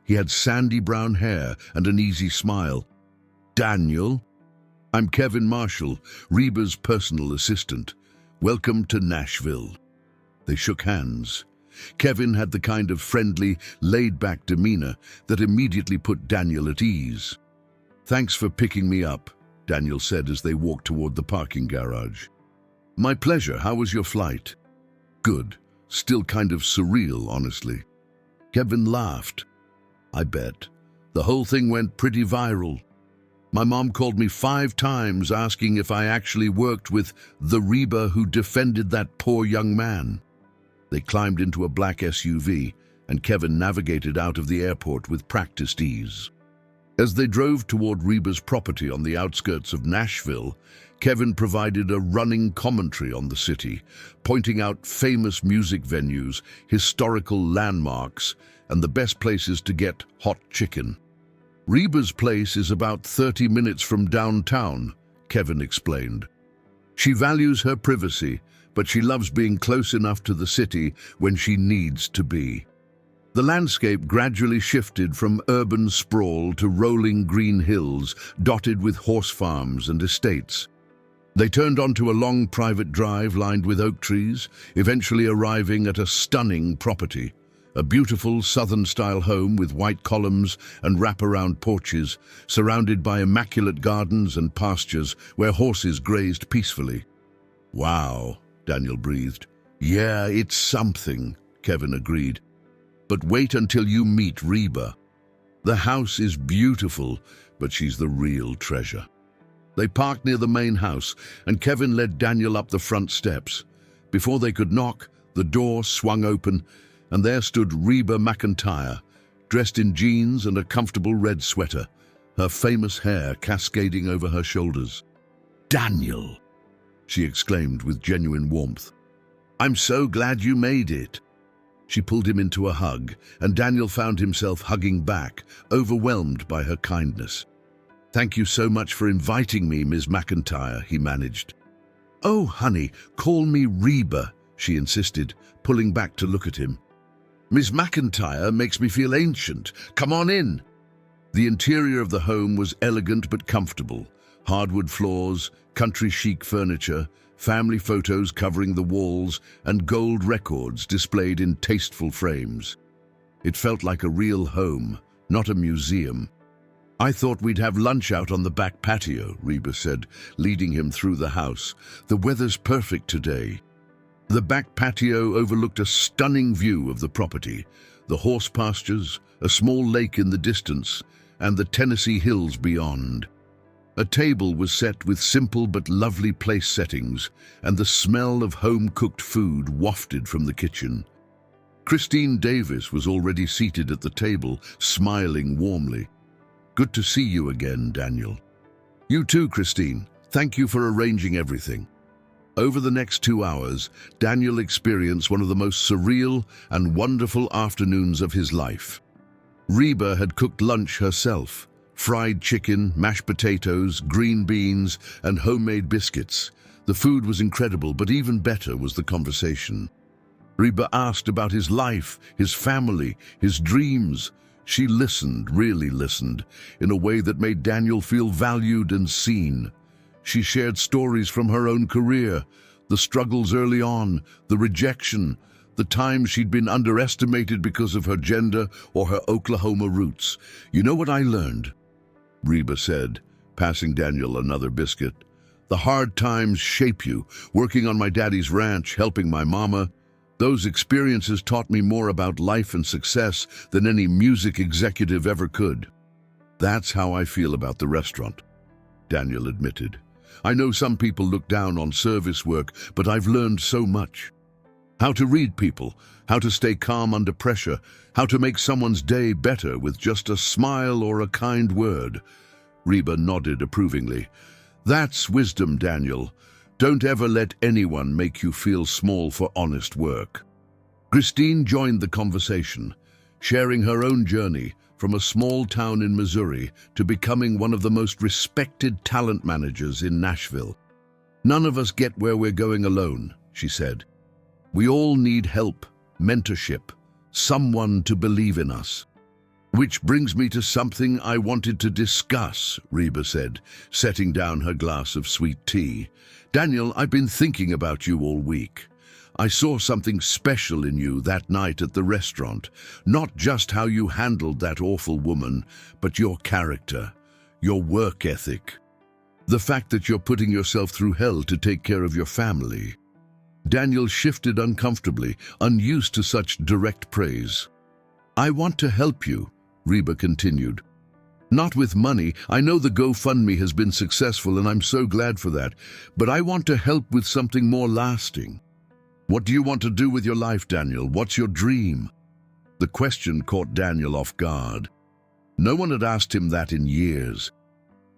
He had sandy brown hair and an easy smile. "Daniel? I'm Kevin Marshall, REBA's personal assistant. Welcome to Nashville." They shook hands. Kevin had the kind of friendly, laid-back demeanor that immediately put Daniel at ease. "Thanks for picking me up," Daniel said as they walked toward the parking garage. "My pleasure. How was your flight?" "Good. Still kind of surreal, honestly." Kevin laughed. "I bet. The whole thing went pretty viral. My mom called me 5 times asking if I actually worked with the REBA who defended that poor young man." They climbed into a black SUV, and Kevin navigated out of the airport with practiced ease. As they drove toward Reba's property on the outskirts of Nashville, Kevin provided a running commentary on the city, pointing out famous music venues, historical landmarks, and the best places to get hot chicken. Reba's place is about 30 minutes from downtown, Kevin explained. She values her privacy, but she loves being close enough to the city when she needs to be. The landscape gradually shifted from urban sprawl to rolling green hills dotted with horse farms and estates. They turned onto a long private drive lined with oak trees, eventually arriving at a stunning property. A beautiful southern-style home with white columns and wraparound porches, surrounded by immaculate gardens and pastures where horses grazed peacefully. "Wow," Daniel breathed. "Yeah, it's something," Kevin agreed. "But wait until you meet Reba. The house is beautiful, but she's the real treasure." They parked near the main house, and Kevin led Daniel up the front steps. Before they could knock, the door swung open, and there stood Reba McEntire, dressed in jeans and a comfortable red sweater, her famous hair cascading over her shoulders. "Daniel!" she exclaimed with genuine warmth. "I'm so glad you made it." She pulled him into a hug, and Daniel found himself hugging back, overwhelmed by her kindness. "Thank you so much for inviting me, Ms. McEntire," he managed. "Oh, honey, call me Reba," she insisted, pulling back to look at him. "Ms. McEntire makes me feel ancient. Come on in." The interior of the home was elegant but comfortable. Hardwood floors, country chic furniture, family photos covering the walls, and gold records displayed in tasteful frames. It felt like a real home, not a museum. "I thought we'd have lunch out on the back patio," Reba said, leading him through the house. "The weather's perfect today." The back patio overlooked a stunning view of the property, the horse pastures, a small lake in the distance, and the Tennessee hills beyond. A table was set with simple but lovely place settings, and the smell of home-cooked food wafted from the kitchen. Christine Davis was already seated at the table, smiling warmly. "Good to see you again, Daniel." "You too, Christine. Thank you for arranging everything." Over the next 2 hours, Daniel experienced one of the most surreal and wonderful afternoons of his life. Reba had cooked lunch herself: fried chicken, mashed potatoes, green beans, and homemade biscuits. The food was incredible, but even better was the conversation. Reba asked about his life, his family, his dreams. She listened, really listened, in a way that made Daniel feel valued and seen. She shared stories from her own career, the struggles early on, the rejection, the times she'd been underestimated because of her gender or her Oklahoma roots. "You know what I learned?" Reba said, passing Daniel another biscuit. "The hard times shape you. Working on my daddy's ranch, helping my mama, those experiences taught me more about life and success than any music executive ever could." "That's how I feel about the restaurant," Daniel admitted. "I know some people look down on service work, but I've learned so much. How to read people, how to stay calm under pressure, how to make someone's day better with just a smile or a kind word." Reba nodded approvingly. "That's wisdom, Daniel. Don't ever let anyone make you feel small for honest work." Christine joined the conversation, sharing her own journey from a small town in Missouri to becoming one of the most respected talent managers in Nashville. "None of us get where we're going alone," she said. "We all need help, mentorship, someone to believe in us." "Which brings me to something I wanted to discuss," Reba said, setting down her glass of sweet tea. "Daniel, I've been thinking about you all week. I saw something special in you that night at the restaurant. Not just how you handled that awful woman, but your character, your work ethic. The fact that you're putting yourself through hell to take care of your family." Daniel shifted uncomfortably, unused to such direct praise. "I want to help you," Reba continued. "Not with money. I know the GoFundMe has been successful and I'm so glad for that. But I want to help with something more lasting." "What do you want to do with your life, Daniel? What's your dream?" The question caught Daniel off guard. No one had asked him that in years.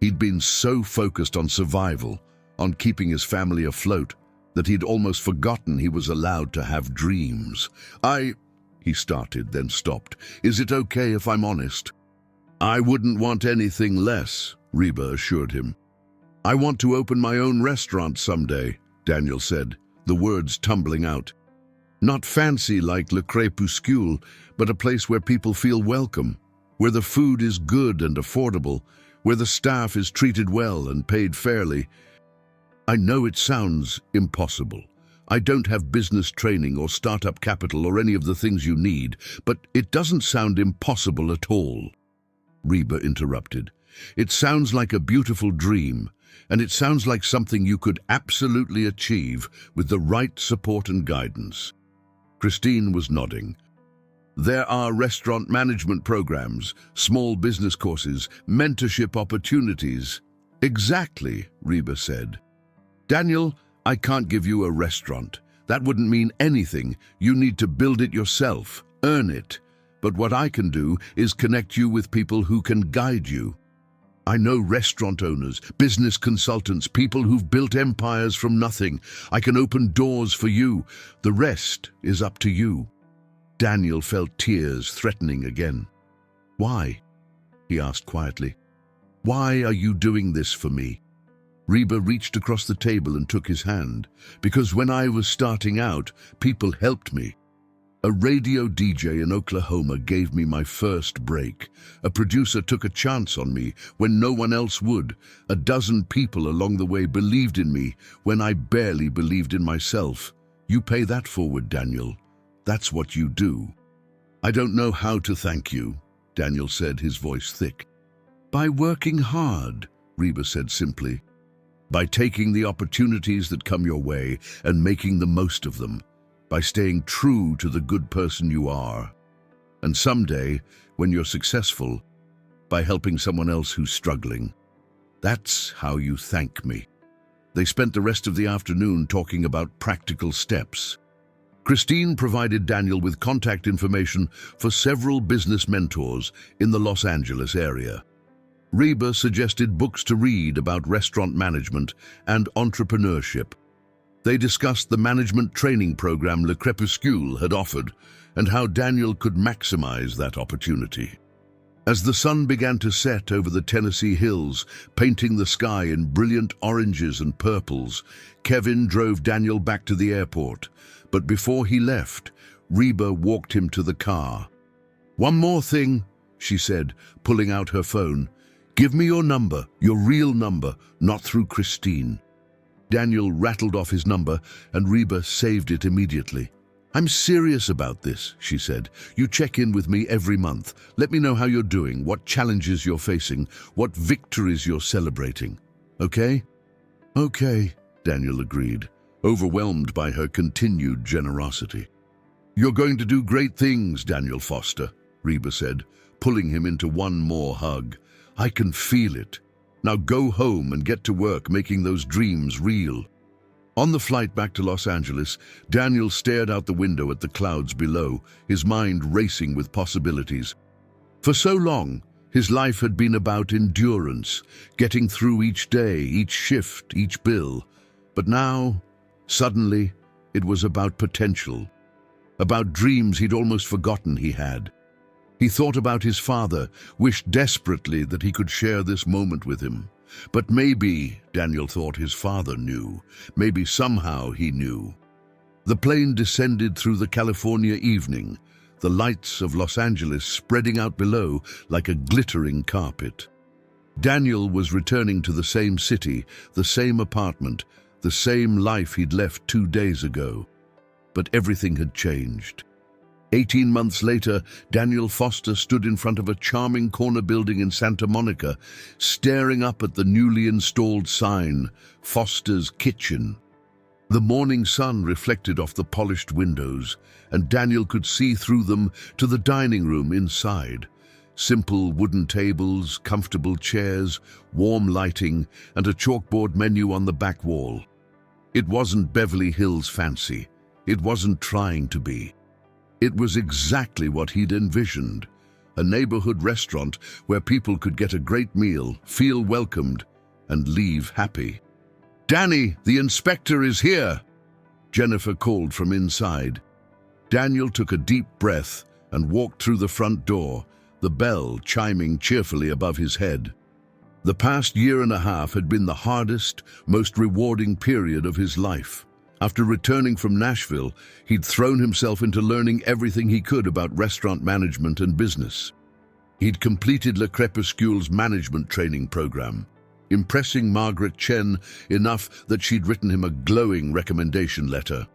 He'd been so focused on survival, on keeping his family afloat, that he'd almost forgotten he was allowed to have dreams. He started, then stopped. Is it okay if I'm honest? I wouldn't want anything less, Reba assured him. I want to open my own restaurant someday, Daniel said, the words tumbling out. Not fancy like Le Crépuscule, but a place where people feel welcome, where the food is good and affordable, where the staff is treated well and paid fairly. I know it sounds impossible. I don't have business training or startup capital or any of the things you need, but it doesn't sound impossible at all. Reba interrupted. It sounds like a beautiful dream, and it sounds like something you could absolutely achieve with the right support and guidance. Christine was nodding. There are restaurant management programs, small business courses, mentorship opportunities. Exactly, Reba said. Daniel, I can't give you a restaurant. That wouldn't mean anything. You need to build it yourself, earn it. But what I can do is connect you with people who can guide you. I know restaurant owners, business consultants, people who've built empires from nothing. I can open doors for you. The rest is up to you. Daniel felt tears threatening again. Why? He asked quietly. Why are you doing this for me? Reba reached across the table and took his hand. Because when I was starting out, people helped me. A radio DJ in Oklahoma gave me my first break. A producer took a chance on me when no one else would. A dozen people along the way believed in me when I barely believed in myself. You pay that forward, Daniel. That's what you do. I don't know how to thank you, Daniel said, his voice thick. By working hard, Reba said simply. By taking the opportunities that come your way and making the most of them. By staying true to the good person you are. And someday, when you're successful, by helping someone else who's struggling. That's how you thank me. They spent the rest of the afternoon talking about practical steps. Christine provided Daniel with contact information for several business mentors in the Los Angeles area. Reba suggested books to read about restaurant management and entrepreneurship. They discussed the management training program Le Crépuscule had offered and how Daniel could maximize that opportunity. As the sun began to set over the Tennessee hills, painting the sky in brilliant oranges and purples, Kevin drove Daniel back to the airport. But before he left, Reba walked him to the car. One more thing, she said, pulling out her phone. Give me your number, your real number, not through Christine. Daniel rattled off his number, and Reba saved it immediately. I'm serious about this, she said. You check in with me every month. Let me know how you're doing, what challenges you're facing, what victories you're celebrating. Okay? Okay, Daniel agreed, overwhelmed by her continued generosity. You're going to do great things, Daniel Foster, Reba said, pulling him into one more hug. I can feel it. Now go home and get to work making those dreams real. On the flight back to Los Angeles, Daniel stared out the window at the clouds below, his mind racing with possibilities. For so long, his life had been about endurance, getting through each day, each shift, each bill. But now, suddenly, it was about potential, about dreams he'd almost forgotten he had. He thought about his father, wished desperately that he could share this moment with him. But maybe, Daniel thought, his father knew. Maybe somehow he knew. The plane descended through the California evening, the lights of Los Angeles spreading out below like a glittering carpet. Daniel was returning to the same city, the same apartment, the same life he'd left 2 days ago. But everything had changed. 18 months later, Daniel Foster stood in front of a charming corner building in Santa Monica, staring up at the newly installed sign, Foster's Kitchen. The morning sun reflected off the polished windows, and Daniel could see through them to the dining room inside. Simple wooden tables, comfortable chairs, warm lighting, and a chalkboard menu on the back wall. It wasn't Beverly Hills fancy. It wasn't trying to be. It was exactly what he'd envisioned. a neighborhood restaurant where people could get a great meal, feel welcomed, and leave happy. "Danny, the inspector is here!" Jennifer called from inside. Daniel took a deep breath and walked through the front door, the bell chiming cheerfully above his head. The past year and a half had been the hardest, most rewarding period of his life. After returning from Nashville, he'd thrown himself into learning everything he could about restaurant management and business. He'd completed Le Crépuscule's management training program, impressing Margaret Chen enough that she'd written him a glowing recommendation letter.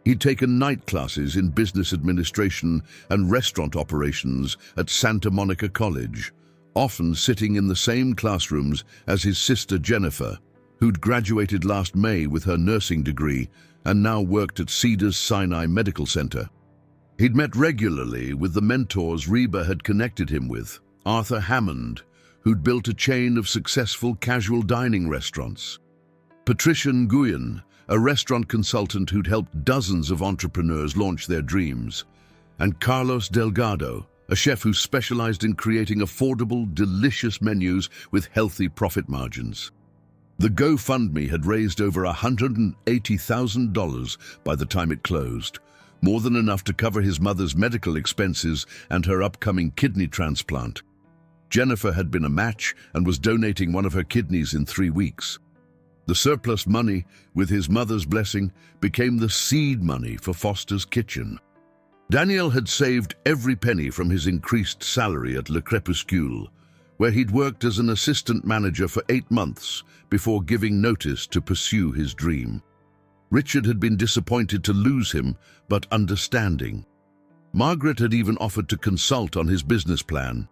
He'd taken night classes in business administration and restaurant operations at Santa Monica College, often sitting in the same classrooms as his sister Jennifer, who'd graduated last May with her nursing degree and now worked at Cedars-Sinai Medical Center. He'd met regularly with the mentors REBA had connected him with, Arthur Hammond, who'd built a chain of successful casual dining restaurants, Patricia Nguyen, a restaurant consultant who'd helped dozens of entrepreneurs launch their dreams, and Carlos Delgado, a chef who specialized in creating affordable, delicious menus with healthy profit margins. The GoFundMe had raised over $180,000 by the time it closed, more than enough to cover his mother's medical expenses and her upcoming kidney transplant. Jennifer had been a match and was donating one of her kidneys in 3 weeks. The surplus money, with his mother's blessing, became the seed money for Foster's Kitchen. Daniel had saved every penny from his increased salary at Le Crépuscule, where he'd worked as an assistant manager for 8 months before giving notice to pursue his dream. Richard had been disappointed to lose him, but understanding. Margaret had even offered to consult on his business plan.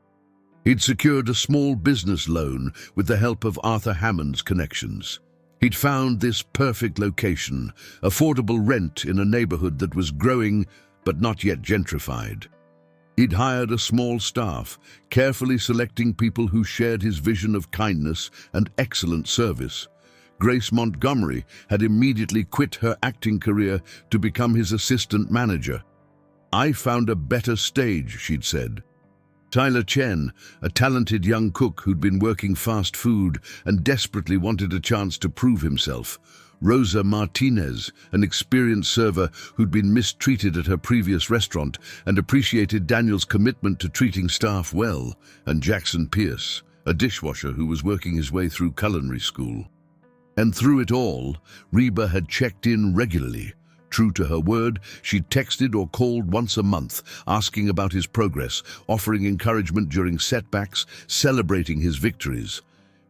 He'd secured a small business loan with the help of Arthur Hammond's connections. He'd found this perfect location, affordable rent in a neighborhood that was growing but not yet gentrified. He'd hired a small staff, carefully selecting people who shared his vision of kindness and excellent service. Grace Montgomery had immediately quit her acting career to become his assistant manager. "I found a better stage," she'd said. Tyler Chen, a talented young cook who'd been working fast food and desperately wanted a chance to prove himself. Rosa Martinez, an experienced server who'd been mistreated at her previous restaurant and appreciated Daniel's commitment to treating staff well. And Jackson Pierce, a dishwasher who was working his way through culinary school. And through it all, REBA had checked in regularly. True to her word, she'd texted or called once a month, asking about his progress, offering encouragement during setbacks, celebrating his victories.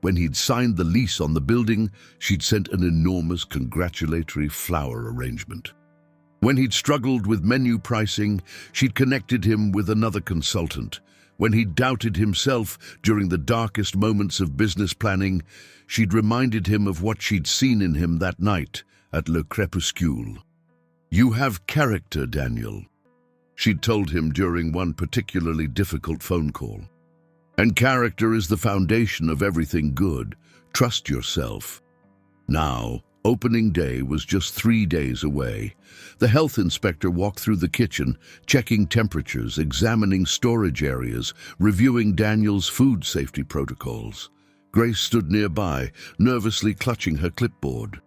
When he'd signed the lease on the building, she'd sent an enormous congratulatory flower arrangement. When he'd struggled with menu pricing, she'd connected him with another consultant. When he'd doubted himself during the darkest moments of business planning, she'd reminded him of what she'd seen in him that night at Le Crépuscule. "You have character, Daniel," she'd told him during one particularly difficult phone call. "And character is the foundation of everything good. Trust yourself." Now, opening day was just 3 days away. The health inspector walked through the kitchen, checking temperatures, examining storage areas, reviewing Daniel's food safety protocols. Grace stood nearby, nervously clutching her clipboard.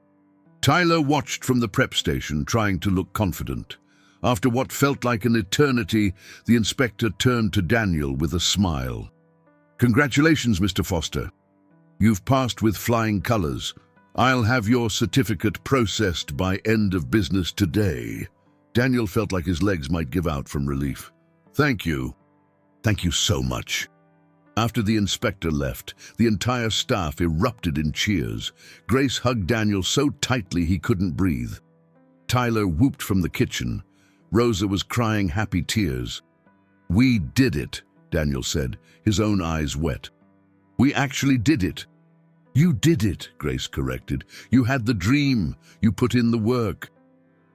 Tyler watched from the prep station, trying to look confident. After what felt like an eternity, the inspector turned to Daniel with a smile. "Congratulations, Mr. Foster. You've passed with flying colors. I'll have your certificate processed by end of business today." Daniel felt like his legs might give out from relief. "Thank you. Thank you so much." After the inspector left, the entire staff erupted in cheers. Grace hugged Daniel so tightly he couldn't breathe. Tyler whooped from the kitchen. Rosa was crying happy tears. "We did it," Daniel said, his own eyes wet. "We actually did it." "You did it," Grace corrected. "You had the dream. You put in the work.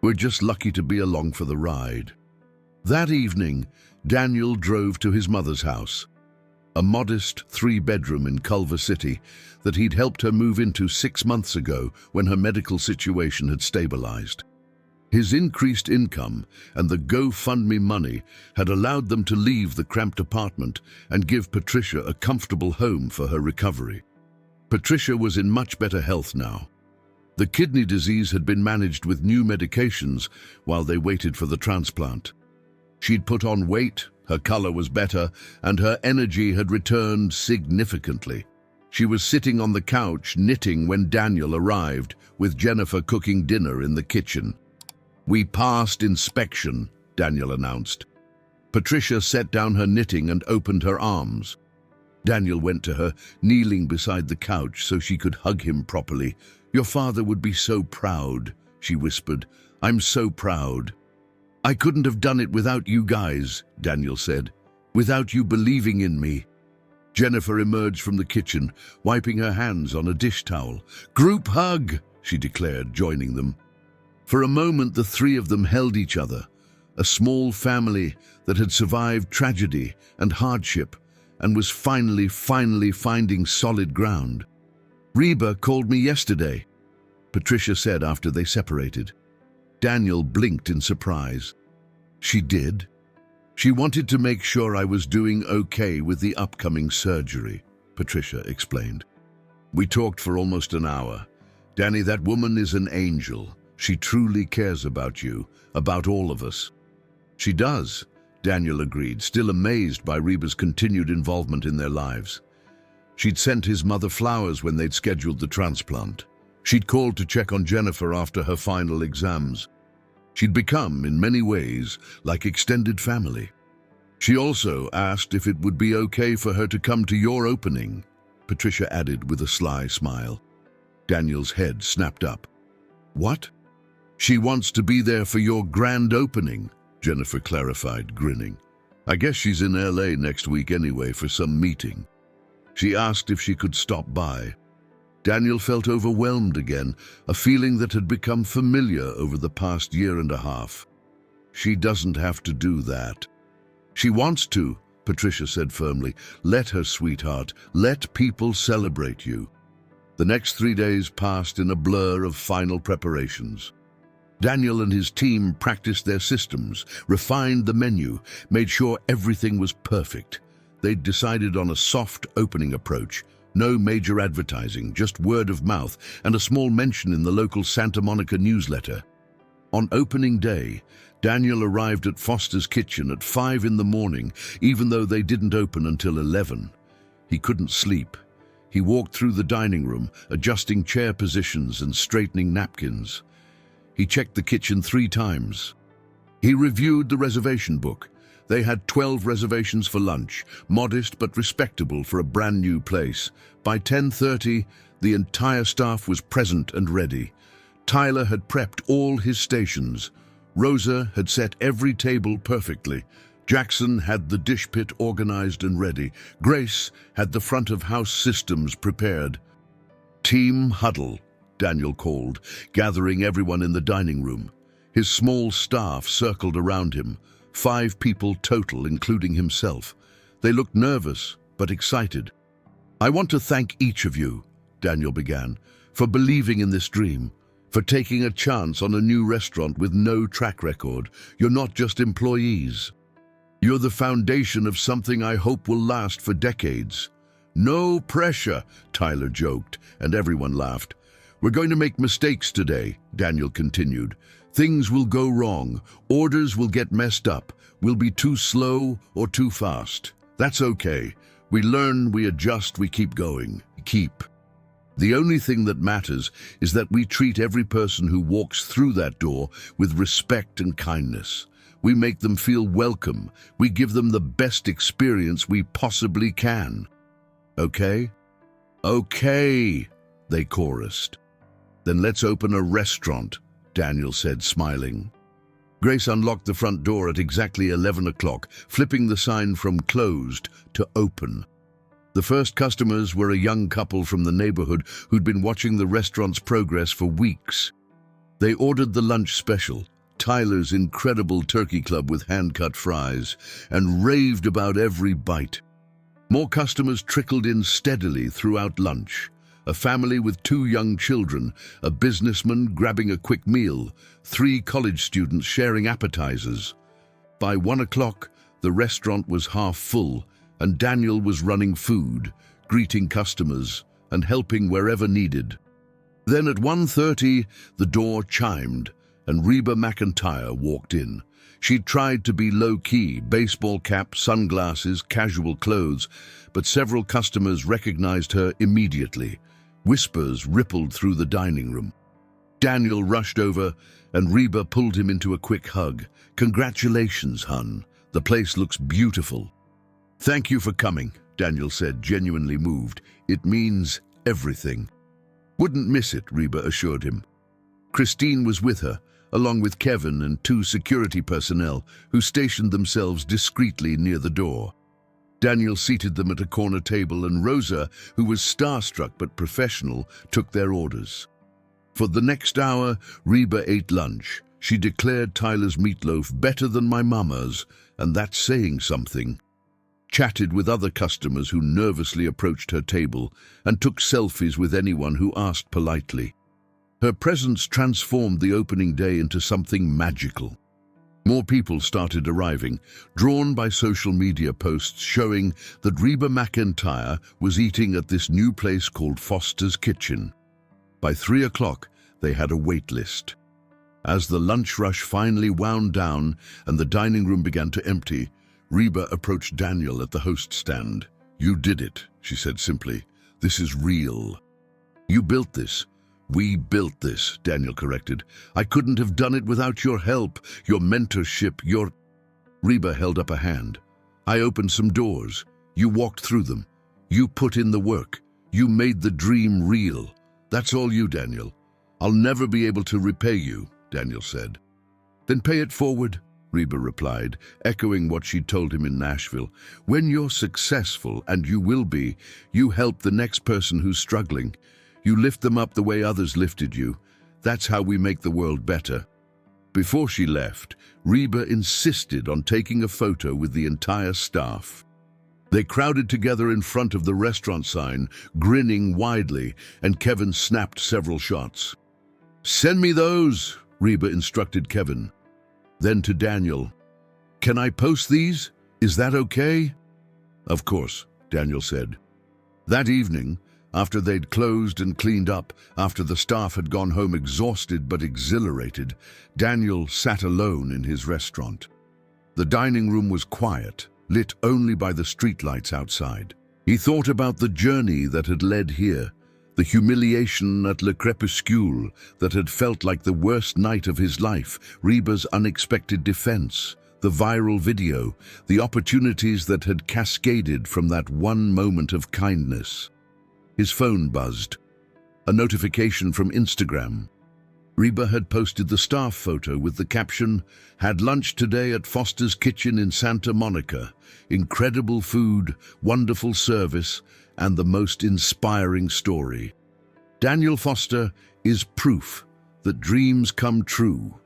We're just lucky to be along for the ride." That evening, Daniel drove to his mother's house, a modest 3-bedroom in Culver City that he'd helped her move into 6 months ago when her medical situation had stabilized. His increased income and the GoFundMe money had allowed them to leave the cramped apartment and give Patricia a comfortable home for her recovery. Patricia was in much better health now. The kidney disease had been managed with new medications while they waited for the transplant. She'd put on weight, her color was better, and her energy had returned significantly. She was sitting on the couch knitting when Daniel arrived, with Jennifer cooking dinner in the kitchen. "We passed inspection," Daniel announced. Patricia set down her knitting and opened her arms. Daniel went to her, kneeling beside the couch so she could hug him properly. "Your father would be so proud," she whispered. "I'm so proud." "I couldn't have done it without you guys," Daniel said. "Without you believing in me." Jennifer emerged from the kitchen, wiping her hands on a dish towel. "Group hug," she declared, joining them. For a moment, the three of them held each other, a small family that had survived tragedy and hardship and was finally finding solid ground. "Reba called me yesterday," Patricia said after they separated. Daniel blinked in surprise. "She did? She wanted to make sure I was doing okay with the upcoming surgery," Patricia explained. "We talked for almost an hour. Danny, that woman is an angel. She truly cares about you, about all of us." "She does," Daniel agreed, still amazed by Reba's continued involvement in their lives. She'd sent his mother flowers when they'd scheduled the transplant. She'd called to check on Jennifer after her final exams. She'd become, in many ways, like extended family. She also asked if it would be okay for her to come to your opening, Patricia added with a sly smile. Daniel's head snapped up. "What?" "She wants to be there for your grand opening," Jennifer clarified, grinning. "I guess she's in LA next week anyway for some meeting." She asked if she could stop by. Daniel felt overwhelmed again, a feeling that had become familiar over the past year and a half. "She doesn't have to do that." "She wants to," Patricia said firmly. "Let her, sweetheart. Let people celebrate you." The next 3 days passed in a blur of final preparations. Daniel and his team practiced their systems, refined the menu, made sure everything was perfect. They'd decided on a soft opening approach. No major advertising, just word of mouth and a small mention in the local Santa Monica newsletter. On opening day, Daniel arrived at Foster's Kitchen at 5 in the morning, even though they didn't open until 11. He couldn't sleep. He walked through the dining room, adjusting chair positions and straightening napkins. He checked the kitchen 3 times. He reviewed the reservation book. They had 12 reservations for lunch, modest but respectable for a brand new place. By 10:30, the entire staff was present and ready. Tyler had prepped all his stations. Rosa had set every table perfectly. Jackson had the dish pit organized and ready. Grace had the front of house systems prepared. "Team huddle," Daniel called, gathering everyone in the dining room. His small staff circled around him, 5 people total, including himself. They looked nervous, but excited. "I want to thank each of you," Daniel began, "for believing in this dream, for taking a chance on a new restaurant with no track record. You're not just employees. You're the foundation of something I hope will last for decades." "No pressure," Tyler joked, and everyone laughed. "We're going to make mistakes today," Daniel continued. "Things will go wrong. Orders will get messed up. We'll be too slow or too fast. That's okay. We learn, we adjust, we keep going. The only thing that matters is that we treat every person who walks through that door with respect and kindness. We make them feel welcome. We give them the best experience we possibly can. Okay?" "Okay," they chorused. "Then let's open a restaurant," Daniel said, smiling. Grace unlocked the front door at exactly 11 o'clock, flipping the sign from closed to open. The first customers were a young couple from the neighborhood who'd been watching the restaurant's progress for weeks. They ordered the lunch special, Tyler's incredible turkey club with hand-cut fries, and raved about every bite. More customers trickled in steadily throughout lunch. A family with 2 young children, a businessman grabbing a quick meal, 3 college students sharing appetizers. By 1 o'clock, the restaurant was half full, and Daniel was running food, greeting customers, and helping wherever needed. Then at 1:30, the door chimed, and REBA MCENTIRE walked in. She tried to be low-key, baseball cap, sunglasses, casual clothes, but several customers recognized her immediately. Whispers rippled through the dining room. Daniel rushed over, and REBA pulled him into a quick hug. "Congratulations, hun. The place looks beautiful." "Thank you for coming," Daniel said, genuinely moved. "It means everything." "Wouldn't miss it," REBA assured him. Christine was with her, along with Kevin and 2 security personnel who stationed themselves discreetly near the door. Daniel seated them at a corner table, and Rosa, who was starstruck but professional, took their orders. For the next hour, REBA ate lunch. She declared Tyler's meatloaf better than my mama's, and that's saying something. Chatted with other customers who nervously approached her table, and took selfies with anyone who asked politely. Her presence transformed the opening day into something magical. More people started arriving, drawn by social media posts showing that REBA MCENTIRE was eating at this new place called Foster's Kitchen. By 3 o'clock, they had a wait list. As the lunch rush finally wound down and the dining room began to empty, REBA approached Daniel at the host stand. "You did it," she said simply. "This is real." "You built this." "We built this," Daniel corrected. "I couldn't have done it without your help, your mentorship, your—" REBA held up a hand. "I opened some doors. You walked through them. You put in the work. You made the dream real. That's all you, Daniel. I'll never be able to repay you," Daniel said. "Then pay it forward," REBA replied, echoing what she'd told him in Nashville. "When you're successful, and you will be, you help the next person who's struggling. You lift them up the way others lifted you. That's how we make the world better." Before she left, REBA insisted on taking a photo with the entire staff. They crowded together in front of the restaurant sign, grinning widely, and Kevin snapped several shots. "Send me those," REBA instructed Kevin. Then to Daniel, "Can I post these? Is that okay?" "Of course," Daniel said. That evening, after they'd closed and cleaned up, after the staff had gone home exhausted but exhilarated, Daniel sat alone in his restaurant. The dining room was quiet, lit only by the streetlights outside. He thought about the journey that had led here, the humiliation at Le Crépuscule that had felt like the worst night of his life, REBA's unexpected defense, the viral video, the opportunities that had cascaded from that one moment of kindness. His phone buzzed. A notification from Instagram. REBA had posted the staff photo with the caption, "Had lunch today at Foster's Kitchen in Santa Monica. Incredible food, wonderful service, and the most inspiring story." Daniel Foster is proof that dreams come true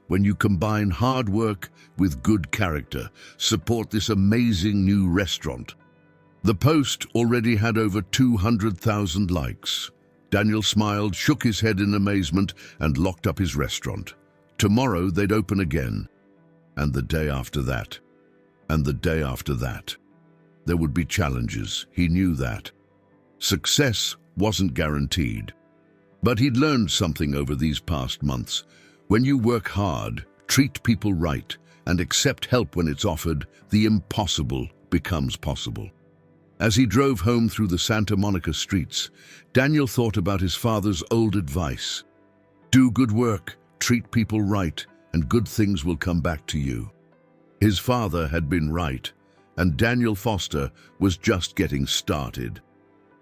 when you combine hard work with good character. Support this amazing new restaurant. The post already had over 200,000 likes. Daniel smiled, shook his head in amazement, and locked up his restaurant. Tomorrow they'd open again. And the day after that. And the day after that. There would be challenges, he knew that. Success wasn't guaranteed. But he'd learned something over these past months. When you work hard, treat people right, and accept help when it's offered, the impossible becomes possible. As he drove home through the Santa Monica streets, Daniel thought about his father's old advice. Do good work, treat people right, and good things will come back to you. His father had been right, and Daniel Foster was just getting started.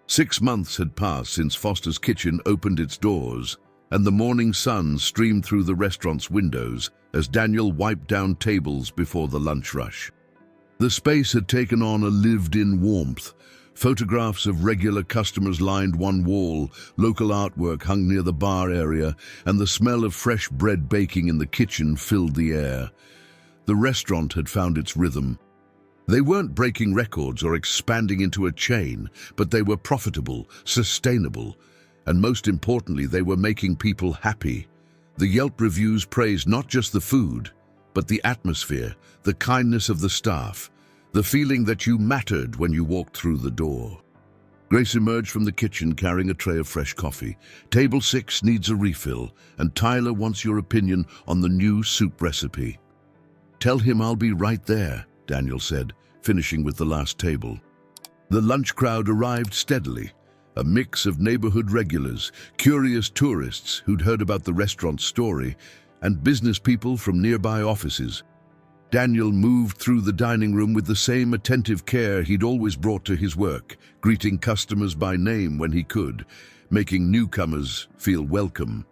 6 months had passed since Foster's Kitchen opened its doors, and the morning sun streamed through the restaurant's windows as Daniel wiped down tables before the lunch rush. The space had taken on a lived-in warmth. Photographs of regular customers lined one wall, local artwork hung near the bar area, and the smell of fresh bread baking in the kitchen filled the air. The restaurant had found its rhythm. They weren't breaking records or expanding into a chain, but they were profitable, sustainable, And most importantly, they were making people happy. The Yelp reviews praised not just the food, but the atmosphere, the kindness of the staff, the feeling that you mattered when you walked through the door. Grace emerged from the kitchen carrying a tray of fresh coffee. Table 6 needs a refill, and Tyler wants your opinion on the new soup recipe. Tell him I'll be right there, Daniel said, finishing with the last table. The lunch crowd arrived steadily, a mix of neighborhood regulars, curious tourists who'd heard about the restaurant's story, and business people from nearby offices. Daniel moved through the dining room with the same attentive care he'd always brought to his work, greeting customers by name when he could, making newcomers feel welcome.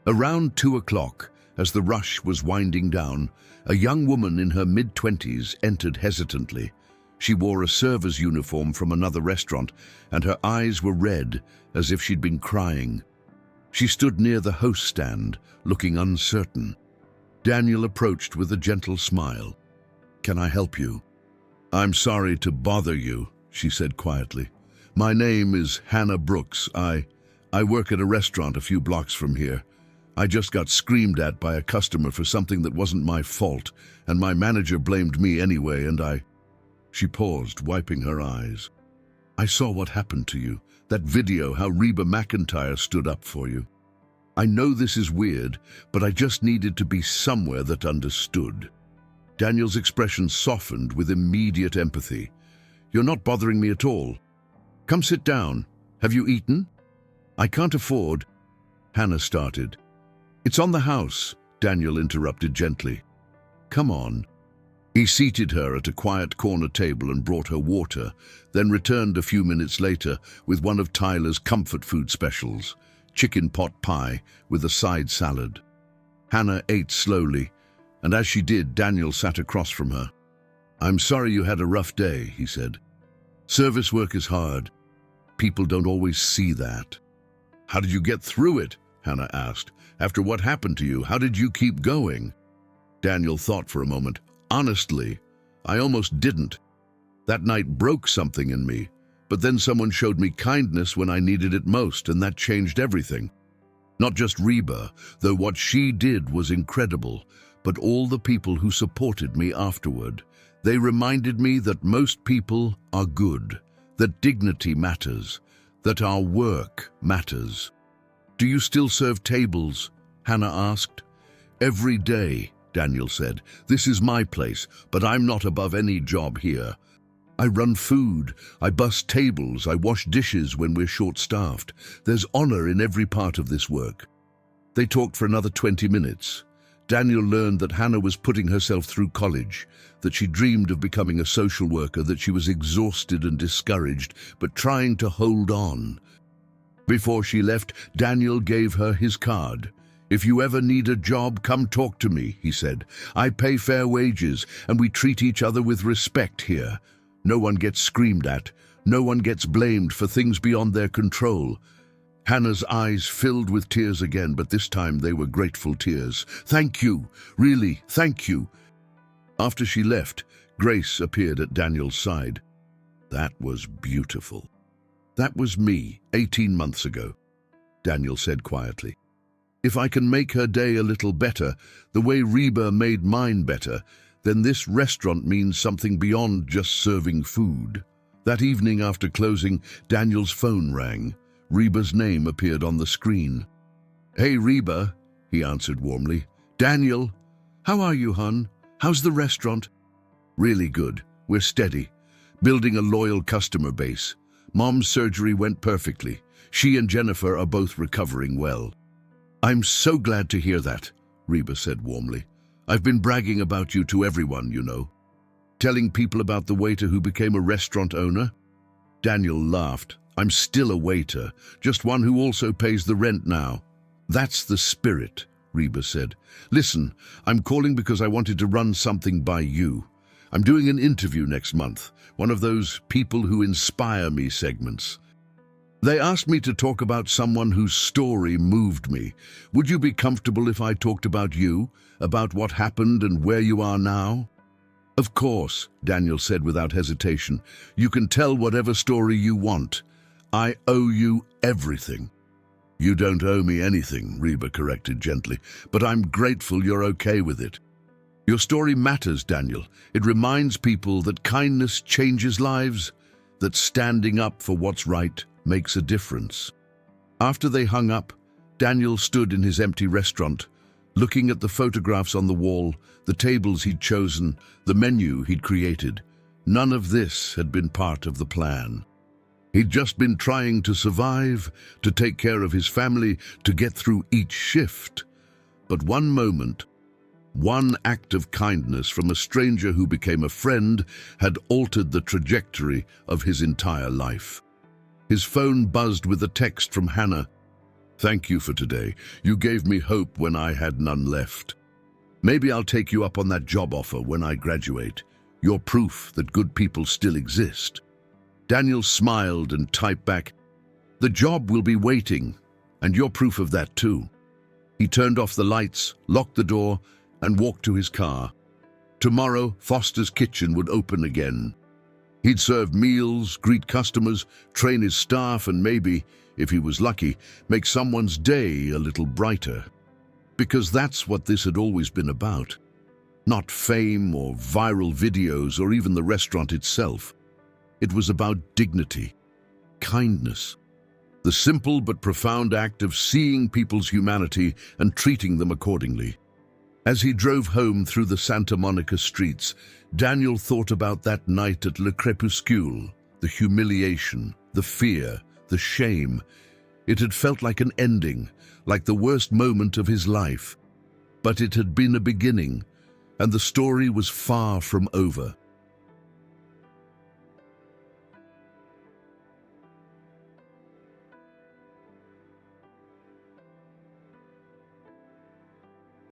Around 2 o'clock, as the rush was winding down, a young woman in her mid-20s entered hesitantly. She wore a server's uniform from another restaurant, and her eyes were red, as if she'd been crying. She stood near the host stand, looking uncertain. Daniel approached with a gentle smile. "Can I help you?" "I'm sorry to bother you," she said quietly. "My name is Hannah Brooks. I work at a restaurant a few blocks from here. I just got screamed at by a customer for something that wasn't my fault, and my manager blamed me anyway, and I..." She paused, wiping her eyes. "I saw what happened to you, that video how REBA MCENTIRE stood up for you. I know this is weird, but I just needed to be somewhere that understood." Daniel's expression softened with immediate empathy. "You're not bothering me at all. Come sit down. Have you eaten?" "I can't afford..." Hannah started. "It's on the house," Daniel interrupted gently. "Come on." He seated her at a quiet corner table and brought her water, then returned a few minutes later with one of Tyler's comfort food specials, chicken pot pie with a side salad. Hannah ate slowly, and as she did, Daniel sat across from her. "I'm sorry you had a rough day," he said. "Service work is hard. People don't always see that." "How did you get through it?" Hannah asked. "After what happened to you, how did you keep going?" Daniel thought for a moment. "Honestly, I almost didn't. That night broke something in me. But then someone showed me kindness when I needed it most, and that changed everything. Not just Reba, though what she did was incredible, but all the people who supported me afterward. They reminded me that most people are good, that dignity matters, that our work matters." "Do you still serve tables?" Hannah asked. "Every day," Daniel said. "This is my place, but I'm not above any job here. I run food, I bus tables, I wash dishes when we're short-staffed. There's honor in every part of this work." They talked for another 20 minutes. Daniel learned that Hannah was putting herself through college, that she dreamed of becoming a social worker, that she was exhausted and discouraged, but trying to hold on. Before she left, Daniel gave her his card. "If you ever need a job, come talk to me," he said. "I pay fair wages, and we treat each other with respect here. No one gets screamed at. No one gets blamed for things beyond their control." Hannah's eyes filled with tears again, but this time they were grateful tears. "Thank you. Really, thank you." After she left, Grace appeared at Daniel's side. "That was beautiful." "That was me, 18 months ago," Daniel said quietly. "If I can make her day a little better, the way Reba made mine better, then this restaurant means something beyond just serving food." That evening after closing, Daniel's phone rang. Reba's name appeared on the screen. "Hey, Reba," he answered warmly. "Daniel, how are you, hon? How's the restaurant?" "Really good. We're steady. Building a loyal customer base. Mom's surgery went perfectly. She and Jennifer are both recovering well." "I'm so glad to hear that," Reba said warmly. "I've been bragging about you to everyone, you know. Telling people about the waiter who became a restaurant owner." Daniel laughed. "I'm still a waiter, just one who also pays the rent now." "That's the spirit," Reba said. "Listen, I'm calling because I wanted to run something by you. I'm doing an interview next month, one of those people who inspire me segments. They asked me to talk about someone whose story moved me. Would you be comfortable if I talked about you, about what happened and where you are now?" "Of course," Daniel said without hesitation. "You can tell whatever story you want. I owe you everything." You don't owe me anything, Reba corrected gently, but I'm grateful you're okay with it. Your story matters, Daniel. It reminds people that kindness changes lives, that standing up for what's right makes a difference. After they hung up, Daniel stood in his empty restaurant, looking at the photographs on the wall, the tables he'd chosen, the menu he'd created. None of this had been part of the plan. He'd just been trying to survive, to take care of his family, to get through each shift. But one moment, one act of kindness from a stranger who became a friend had altered the trajectory of his entire life. His phone buzzed with a text from Hannah. "Thank you for today. You gave me hope when I had none left. Maybe I'll take you up on that job offer when I graduate. You're proof that good people still exist." Daniel smiled and typed back, "The job will be waiting, and you're proof of that too." He turned off the lights, locked the door, and walked to his car. Tomorrow, Foster's Kitchen would open again. He'd serve meals, greet customers, train his staff, and maybe, if he was lucky, make someone's day a little brighter. Because that's what this had always been about. Not fame or viral videos or even the restaurant itself. It was about dignity, kindness, the simple but profound act of seeing people's humanity and treating them accordingly. As he drove home through the Santa Monica streets, Daniel thought about that night at Le Crépuscule, the humiliation, the fear, the shame. It had felt like an ending, like the worst moment of his life. But it had been a beginning, and the story was far from over.